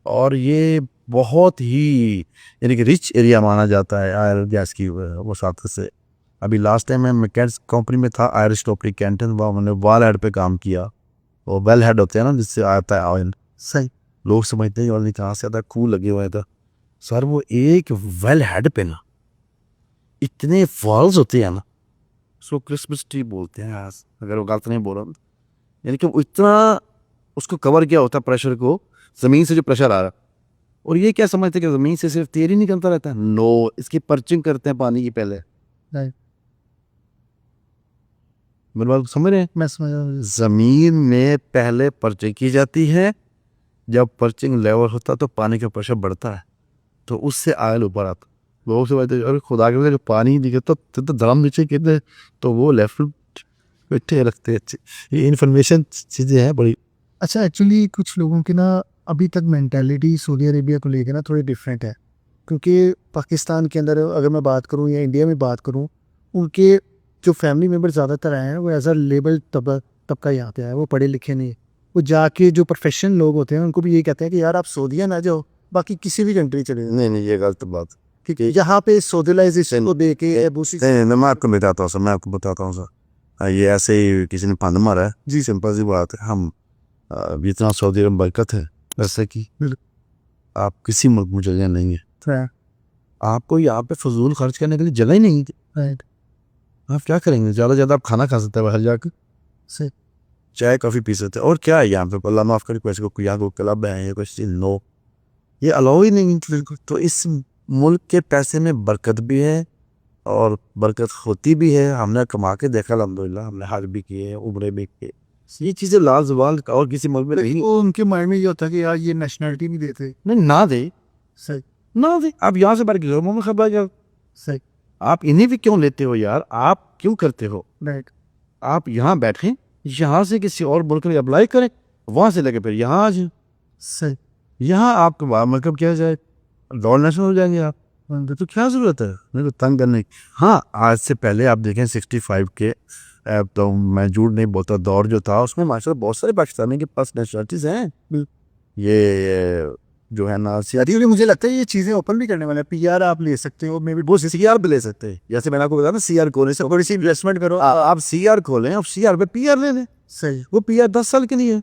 और ये बहुत ही यानी कि रिच एरिया माना जाता है आयल गैस की वसात से. अभी लास्ट टाइम मैं मैकेनिक्स कंपनी में था, आयरिश टॉपरी कैंटन, वहाँ मैंने वाल हेड पे काम किया. वो वेल हेड होते हैं ना जिससे आता है ऑयल.
सही.
लोग समझते हैं ऑयल कहाँ से आता है, खूह लगे हुए था. सर वो एक वेल हेड पे ना इतने वॉल्स होते हैं ना, उसको क्रिसमस ट्री बोलते हैं आज, अगर वो गलत नहीं बोल रहा. यानी कि वो इतना उसको कवर किया होता है प्रेशर को, ज़मीन से जो प्रेशर आ रहा. और ये क्या समझते हैं कि ज़मीन से सिर्फ तेल ही निकलता रहता है. नो, इसकी पर्चिंग करते हैं पानी की पहले. मेरी बात समझ रहे हैं?
मैं समझ रहा हूँ.
ज़मीन में पहले पर्चिंग की जाती है. जब पर्चिंग लेवल होता है तो पानी का प्रेशर बढ़ता है, तो उससे आयल ऊपर आता. लोग से कहते हैं अरे खुदा के जो पानी दिखता तो दरम नीचे कहते, तो वो लेफ्ट बैठे रखते हैं. अच्छी ये इन्फॉर्मेशन चीज़ें हैं बड़ी.
अच्छा, एक्चुअली कुछ लोगों की ना अभी तक मेंटालिटी सऊदी अरेबिया को लेकर ना थोड़ी डिफरेंट है. क्योंकि पाकिस्तान के अंदर अगर मैं बात करूं या इंडिया में बात करूं, उनके जो फैमिली मेम्बर ज़्यादातर आए हैं वो एज अ लेबल तबका यहाँ पे आया है. वो पढ़े लिखे नहीं. वो जाके जो प्रोफेशनल लोग होते हैं उनको भी यही कहते हैं कि यार आप सऊदीया ना जाओ, बाकी किसी भी कंट्री चले जाओ.
नहीं ये गलत बात.
ठीक है, यहाँ पे सऊदीलाइजेशन को दे के
नहीं, मैं आपको बताता हूँ सर. ये ऐसे ही किसी ने फंद मारा है जी. सिंपल सी बात है. हम इतना सऊदी अरब बरकत है वैसे कि आप किसी मुल्क में चले नहीं है. आपको यहाँ पे फजूल खर्च करने के लिए जगह ही नहीं है. आप क्या करेंगे? ज़्यादा आप खाना खा सकते हैं बाहर जाकर, चाय कॉफ़ी पी सकते हैं. और क्या है यहाँ पे? अल्लाह माफ़ करे, कोई को यहाँ को क्लब है या कोई चीज़, नो, ये अलाउ ही नहीं. तो इस मुल्क के पैसे में बरकत भी है और बरकत होती भी है. हमने कमा के देखा अल्हम्दुलिल्लाह. हमने हज भी किए, उम्रे भी किए. ये चीज़ें लाजवाल और किसी मुल्क में नहीं.
वो उनके माइंड में ये होता है कि यार ये नेशनलिटी नहीं देते.
नहीं, ना दे.
सही.
ना दे. आप यहाँ से बाहर के में खबर जाओ.
सही.
आप इन्हें भी क्यों लेते हो यार? आप क्यों करते हो?
राइट.
आप यहाँ बैठें, यहाँ से किसी और मुल्क में अप्लाई करें, वहाँ से लेके फिर यहाँ आ जाए.
सही.
यहाँ आपको मतलब क्या जाए, डॉल नेशनल हो जाएंगे आप. तो क्या ज़रूरत है मेरे को तंग करने की? हाँ, आज से पहले आप देखें 65 के, तो मैं झूठ नहीं बोलता, दौर जो था उसमें माशाल्लाह बहुत सारे पाकिस्तानी के पास नेशनलिटीज़ हैं. ये जो है ना
अभी मुझे लगता है ये चीज़ें ओपन भी करने वाले हैं. पीआर आप ले सकते हो, मे बी
वो सीआर भी ले सकते हैं. जैसे मैंने आपको बताया ना, सीआर खोलने से
थोड़ी सी इन्वेस्टमेंट करो.
आप सीआर खोलें, आप सीआर पे पीआर ले लें.
सही.
वो पीआर 10 साल के लिए है.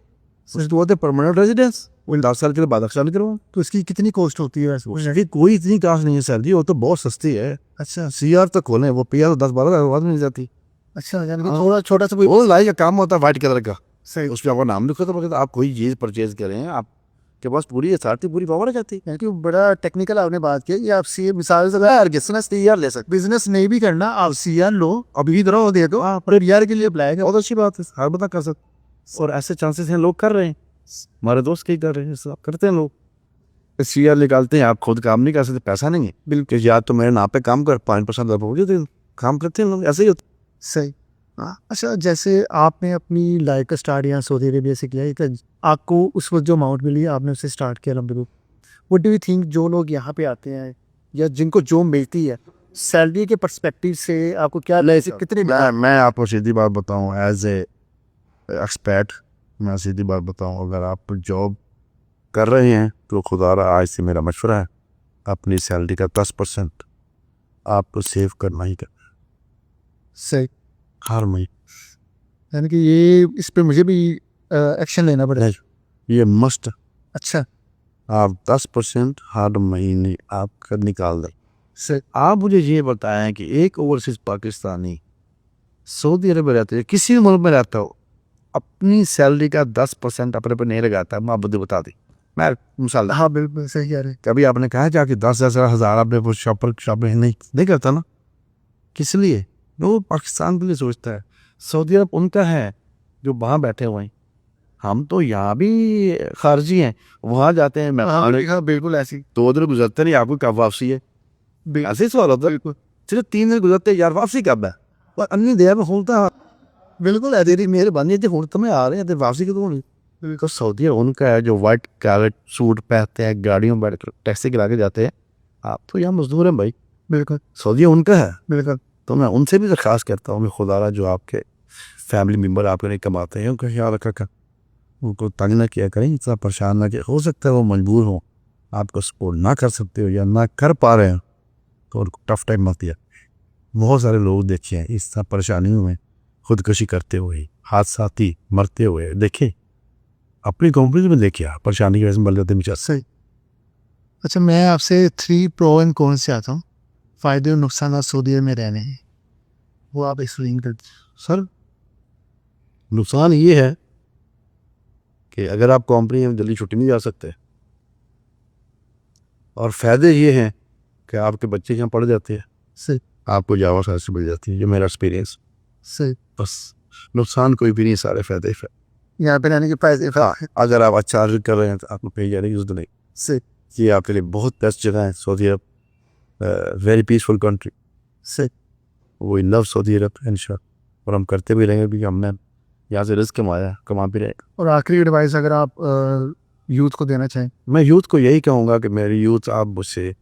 उसको बोलते परमानेंट रेजिडेंस. वो 10 साल के लिए बाद अक्सर करवा.
तो इसकी कितनी कॉस्ट होती है?
उसकी कोई इतनी कास्ट नहीं है सर जी, वो तो बहुत सस्ती है.
अच्छा.
सीआर तो खोलें, वो पीआर 10-12 बाद मिल जाती.
अच्छा, यानी कि थोड़ा छोटा सा
वो लाई का काम होता है वाइट कलर का.
सही.
उस पर आपका नाम लिखो तो आप कोई चीज़ परचेज करें, आपके पास पूरी अथॉरिटी, पूरी पावर आ जाती है.
कि बड़ा टेक्निकल आपने बात की. ये आप सी मिसाल से बिजनेस सीआर ले सकते. बिजनेस नहीं भी करना, आप सीआर लो, अभी इधर हो दे दो, पर पीआर के लिए अप्लाई करो.
बहुत अच्छी बात है, हर बता कर सकते. और ऐसे चांसेस हैं, लोग कर रहे हैं. हमारे दोस्त कई कर रहे हैं, सब करते हैं लोग. CR निकालते हैं, आप खुद काम नहीं कर सकते, पैसा नहीं है
बिल्कुल
कि या तो मेरे नाम पे काम कर 5% मुझे तो काम करते हैं लोग, ऐसे ही होता
सही। हाँ अच्छा, जैसे आपने अपनी लाइफ का स्टार्ट यहाँ सऊदी अरेबिया से किया, एक आपको उस वक्त जो अमाउंट मिली आपने उससे स्टार्ट किया अलहमदुलिल्लाह। व्हाट डू यू थिंक जो लोग यहाँ पे आते हैं या जिनको जो मिलती है सैलरी के पर्सपेक्टिव से आपको क्या कितनी
मैं आपको सीधी बात बताऊं, एज ए एक्सपर्ट मैं सीधी बात बताऊं, अगर आप जॉब कर रहे हैं तो खुदारा आज से मेरा मशवरा है, अपनी सैलरी का 10% आपको सेव करना ही करना
सही,
हर महीने।
यानी कि ये इस पे मुझे भी एक्शन लेना पड़ेगा।
ये मस्ट,
अच्छा
आप 10% हर महीने आप निकाल दें।
सही,
आप मुझे ये बताएं कि एक ओवरसीज पाकिस्तानी सऊदी अरब में रहते हैं, किसी भी मुल्क में रहता हो, अपनी सैलरी का 10% अपने पर नहीं लगाता, मैं आपको बता दी, मैं मिसाल
हाँ बिल्कुल सही कह रहे हैं।
कभी आपने कहा जाके 10,000 आपने वो शॉपिंग नहीं करता ना, किस लिए? वो पाकिस्तान के लिए सोचता है। सऊदी अरब उनका है जो वहाँ बैठे हुए हैं, हम तो यहाँ भी खारजी हैं, वहाँ जाते हैं, मैं
हाँ बिल्कुल ऐसी
2 दिन गुजरते नहीं, आपको कब वापसी है? ऐसे ही सवाल होता है,
बिल्कुल
सिर्फ 3 दिन गुजरते यार वापसी कब है? और अन्य दया में होता
बिल्कुल
है तेरी मेहरबानी थी, हुण तुम्हें आ रहे हैं, वापसी कदों होनी? तो सऊदी उनका है जो वाइट कैरेट सूट पहनते हैं, गाड़ियों में बैठ टैक्सी गिरा के जाते हैं, आप तो यहाँ मजदूर हैं भाई,
बिल्कुल
सऊदी उनका है।
बिल्कुल
तो मैं उनसे भी दरख्वास्त करता हूँ कि खुदारा जो आपके फैमिली मेम्बर आपके नहीं कमाते हैं उनका ख्याल रखा कर, उनको तंग ना किया करें, इतना परेशान ना किया। हो सकता है वो मजबूर हो, आपको सपोर्ट ना कर सकते हो या ना कर पा रहे हैं, तो उनको टफ टाइम मत दिया। बहुत सारे लोग देखे हैं इस तरह परेशानियों में खुदकुशी करते हुए, हादसाती मरते हुए देखे, अपनी कंपनी में देखे, परेशानी की वजह से मर जाते बेचारे।
सही। अच्छा मैं आपसे 3 प्रो एंड कॉन से आता हूँ, फ़ायदे और नुकसान सऊदी अरब में रहने हैं, वो आप एक्सप्लेन कर दीजिए।
सर नुकसान ये है कि अगर आप कंपनी में जल्दी छुट्टी नहीं जा सकते, और फ़ायदे ये हैं कि आपके बच्चे यहाँ पढ़ जाते हैं,
सही
आपको जावा क्लास मिल जाती है, जो मेरा एक्सपीरियंस।
सही,
बस नुकसान कोई भी नहीं, सारे फ़ायदे ही फ़ायदे।
यहाँ पे रहने के फ़ायदे
हाँ, अगर आप अच्छा अर्न कर रहे हैं तो आपको पे जा रही है नहीं,
सही
ये आपके लिए बहुत बेस्ट जगह है सऊदी अरब, वेरी पीसफुल कंट्री।
सही।
वी लव सऊदी अरब इंशाल्लाह, और हम करते भी रहेंगे क्योंकि हमने यहाँ से रिस्क कमाया, कमा भी रहे।
और आखिरी एडवाइस अगर आप यूथ को देना चाहें?
मैं यूथ को यही कहूँगा कि मेरी यूथ, आप मुझसे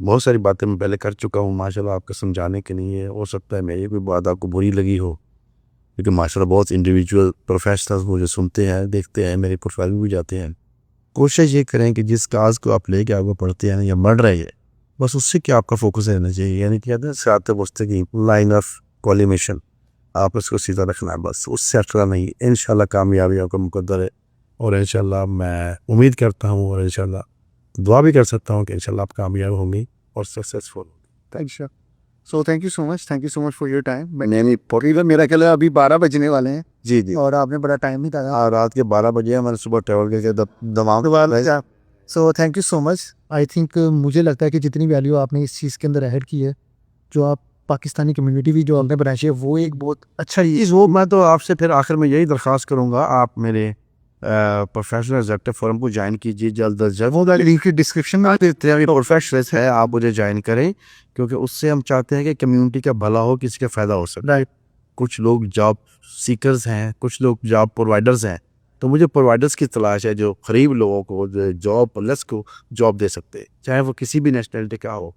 बहुत सारी बातें मैं पहले कर चुका हूँ माशाल्लाह, आपको समझाने के लिए। हो सकता है मेरी कोई बात आपको बुरी लगी हो, क्योंकि माशाल्लाह बहुत इंडिविजुअल प्रोफेशनल्स मुझे सुनते हैं, देखते हैं, मेरी प्रोफाइल में भी जाते हैं। कोशिश ये करें कि जिस काज को आप लेके आगे बढ़ते हैं या बढ़ रहे हैं, बस उससे क्या आपका फोकस रहना चाहिए, यानी कि साथ मुस्तकी लाइन ऑफ कॉलिमेशन आप उसको सीधा रखना है, बस उससे हटना नहीं। इंशाल्लाह कामयाबी आपका मुकद्दर है, और इंशाल्लाह मैं उम्मीद करता हूँ और इंशाल्लाह दुआ भी कर सकता हूँ कि इंशाल्लाह आप कामयाब होंगी और सक्सेसफुल होंगी।
Thank you so thank you so much for your time.
नहीं
तकरीबन मेरा ख्याल है अभी 12 बजने वाले हैं
जी जी,
और आपने बड़ा टाइम नहीं था।
रात के 12 बजे है, मैंने सुबह ट्रैवल करके दमाम।
So thank you so much. I think मुझे लगता है कि जितनी वैल्यू आपने इस चीज़ के अंदर ऐड की है, जो आप पाकिस्तानी कम्युनिटी भी जो आपने बनाई है, वो एक बहुत अच्छा चीज़।
वो मैं तो आपसे फिर आखिर में यही दरख्वास्त करूँगा, आप मेरे प्रोफेशनल एग्जेक्टिव फोरम को ज्वाइन कीजिए जल्द अज जल्द।
वो लिंक डिस्क्रिप्शन में
जितने भी प्रोफेशनल्स है आप मुझे ज्वाइन करें, क्योंकि उससे हम चाहते हैं कि कम्युनिटी का भला हो, किसी का फ़ायदा हो सके।
राइट।
कुछ लोग जॉब सीकर्स हैं, कुछ लोग जॉब प्रोवाइडर्स हैं, तो मुझे प्रोवाइडर्स की तलाश है जो गरीब लोगों को, जो जॉब लेस को जॉब दे सकते हैं, चाहे वो किसी भी नेशनलिटी का हो।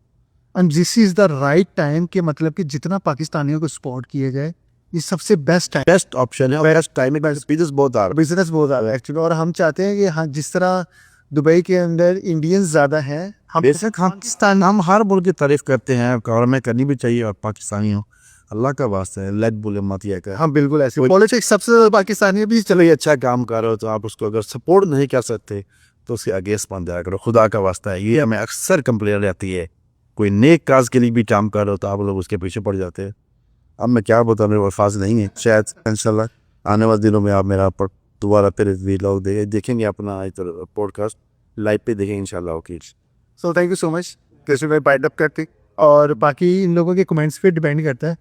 And this is the right time कि मतलब कि जितना पाकिस्तानियों को सपोर्ट किया जाए, ये सबसे बेस्ट है,
बेस्ट ऑप्शन है, बेस्ट टाइम है, बिजनेस बहुत आ रहा
बिजनेस बहुत ज़्यादा एक्चुअली। और हम चाहते हैं कि हाँ, जिस तरह दुबई के अंदर इंडियंस ज़्यादा हैं,
है। बेशक पाकिस्तान, हम हर मुल्क की तारीफ करते हैं और हमें करनी भी चाहिए, और पाकिस्तानी हो, अल्लाह का वास्ता है लेट बोले मत ये कर।
हाँ बिल्कुल ऐसे पॉलिटिक्स सबसे ज़्यादा पाकिस्तानी भी
चलो ये अच्छा काम कर रहे हो तो आप उसको अगर सपोर्ट नहीं कर सकते तो उसके अगेंस्ट बन जाया करो, खुदा का वास्ता है। ये हमें अक्सर कंप्लेन रहती है, कोई नेक काज के लिए भी काम कर रहे हो तो आप लोग उसके पीछे पड़ जाते हैं। अब मैं क्या बताऊँ, मेरे अल्फाज नहीं है। शायद इंशाल्लाह आने वाले दिनों में आप मेरा दोबारा फिर वीलॉग देखेंगे, अपना पॉडकास्ट लाइव पे देखेंगे इंशाल्लाह। Okay,
so thank you so much. कैसे मैं बाइट अप करती, और बाकी इन लोगों के कमेंट्स पे डिपेंड करता है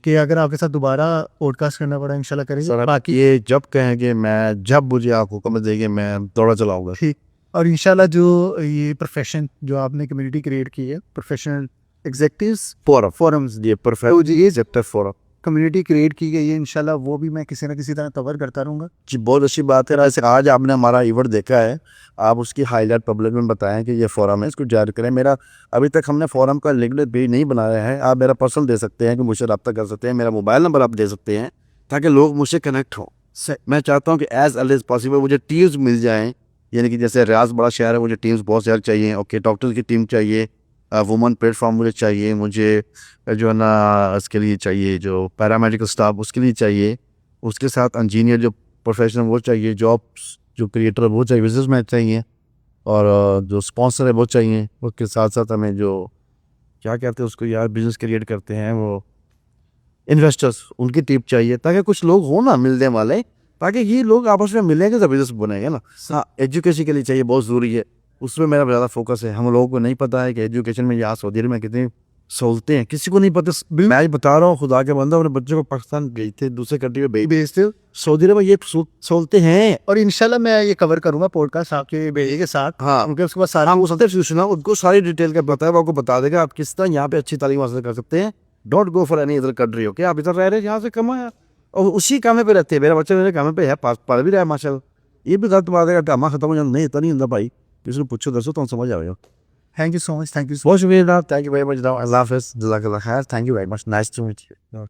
कि अगर आपके साथ दोबारा पॉडकास्ट करना पड़ा इंशाल्लाह करेंगे।
बाकी ये जब कहेंगे, मैं जब मुझे आप हुक्म देंगे मैं दौड़ा चलाऊंगा।
ठीक। और इंशाल्लाह जो ये प्रोफेशन जो आपने कम्युनिटी क्रिएट की है, प्रोफेशनल एग्जेक्टिव्स फोरम्स,
ये परफेक्ट
तो जी ये
चैप्टर 4
कम्युनिटी क्रिएट की गई है, इंशाल्लाह वो भी मैं किसी ना किसी तरह कवर करता रहूँगा।
जी, बहुत अच्छी बात है। वैसे आज आपने हमारा इवेंट देखा है, आप उसकी हाईलाइट पब्लिक में बताएं कि ये फोरम है, इसको जारी करें। मेरा अभी तक हमने फोरम का लिंक भी नहीं बनाया है, आप मेरा पर्सनल दे सकते हैं कि मुझसे रब्ता कर सकते हैं, मेरा मोबाइल नंबर आप दे सकते हैं ताकि लोग मुझसे कनेक्ट हों। मैं चाहता हूँ कि एज अर्ली एज पॉसिबल मुझे टीम्स मिल जाएँ, यानी कि जैसे रियाज बड़ा शहर है, मुझे टीम्स बहुत ज़्यादा चाहिए। ओके, डॉक्टर्स की टीम चाहिए, वुमन प्लेटफॉर्म मुझे चाहिए, मुझे जो है ना इसके लिए चाहिए, जो पैरामेडिकल स्टाफ उसके लिए चाहिए, उसके साथ इंजीनियर जो प्रोफेशनल वो चाहिए, जॉब्स जो क्रिएटर वो चाहिए, बिजनेसमैन चाहिए, और जो स्पॉन्सर है वो चाहिए। उसके साथ साथ हमें जो क्या कहते हैं उसको यार, बिजनेस क्रिएट करते हैं वो इन्वेस्टर्स, उनकी टीम चाहिए, ताकि कुछ लोग हो ना मिलने वाले, ताकि ये लोग आपस में मिलेंगे तो बिजनेस बनेगा ना। हाँ, एजुकेशन के लिए चाहिए, बहुत ज़रूरी है, उसमें मेरा ज़्यादा फोकस है। हम लोगों को नहीं पता है कि एजुकेशन में यहाँ सऊदी अरब में कितनी सहूलतें हैं, किसी को नहीं पता। मैं आज बता रहा हूँ, खुदा के बंदा, अपने बच्चों को पाकिस्तान गए थे, दूसरे कंट्री में
भेजते हो
सऊदी अरब में ये सहूलतें हैं।
और इंशाल्लाह मैं ये कवर करूँगा पॉडकास्ट आपके बेटे के साथ।
हाँ,
उनके उसके बाद सारा
हाँ, वो सत्तर सूचना उनको सारी डिटेल का पता है, वो आपको बता देगा आप किस तरह यहाँ पे अच्छी तालीम हासिल कर सकते हैं। Don't go for any other country. Okay, आप इधर रह रहे हैं, यहाँ से कमाया और उसी कामे पे रहते हैं। मेरा बच्चा मेरे कामे पे है, पास पढ़ भी रहा है माशाल्लाह। ये भी गलत बात है कि अम्मा खत्म हो जाना, नहीं, इतना नहीं होता भाई, किसी को पूछो दसो तो समझ आएगा।
Thank you so much, thank you.
बहुत शुक्रिया, थैंक यू वेरी मच, अल्लाह हाफिज़, जज़ाकल्लाह खैर, thank you very much, nice to meet you.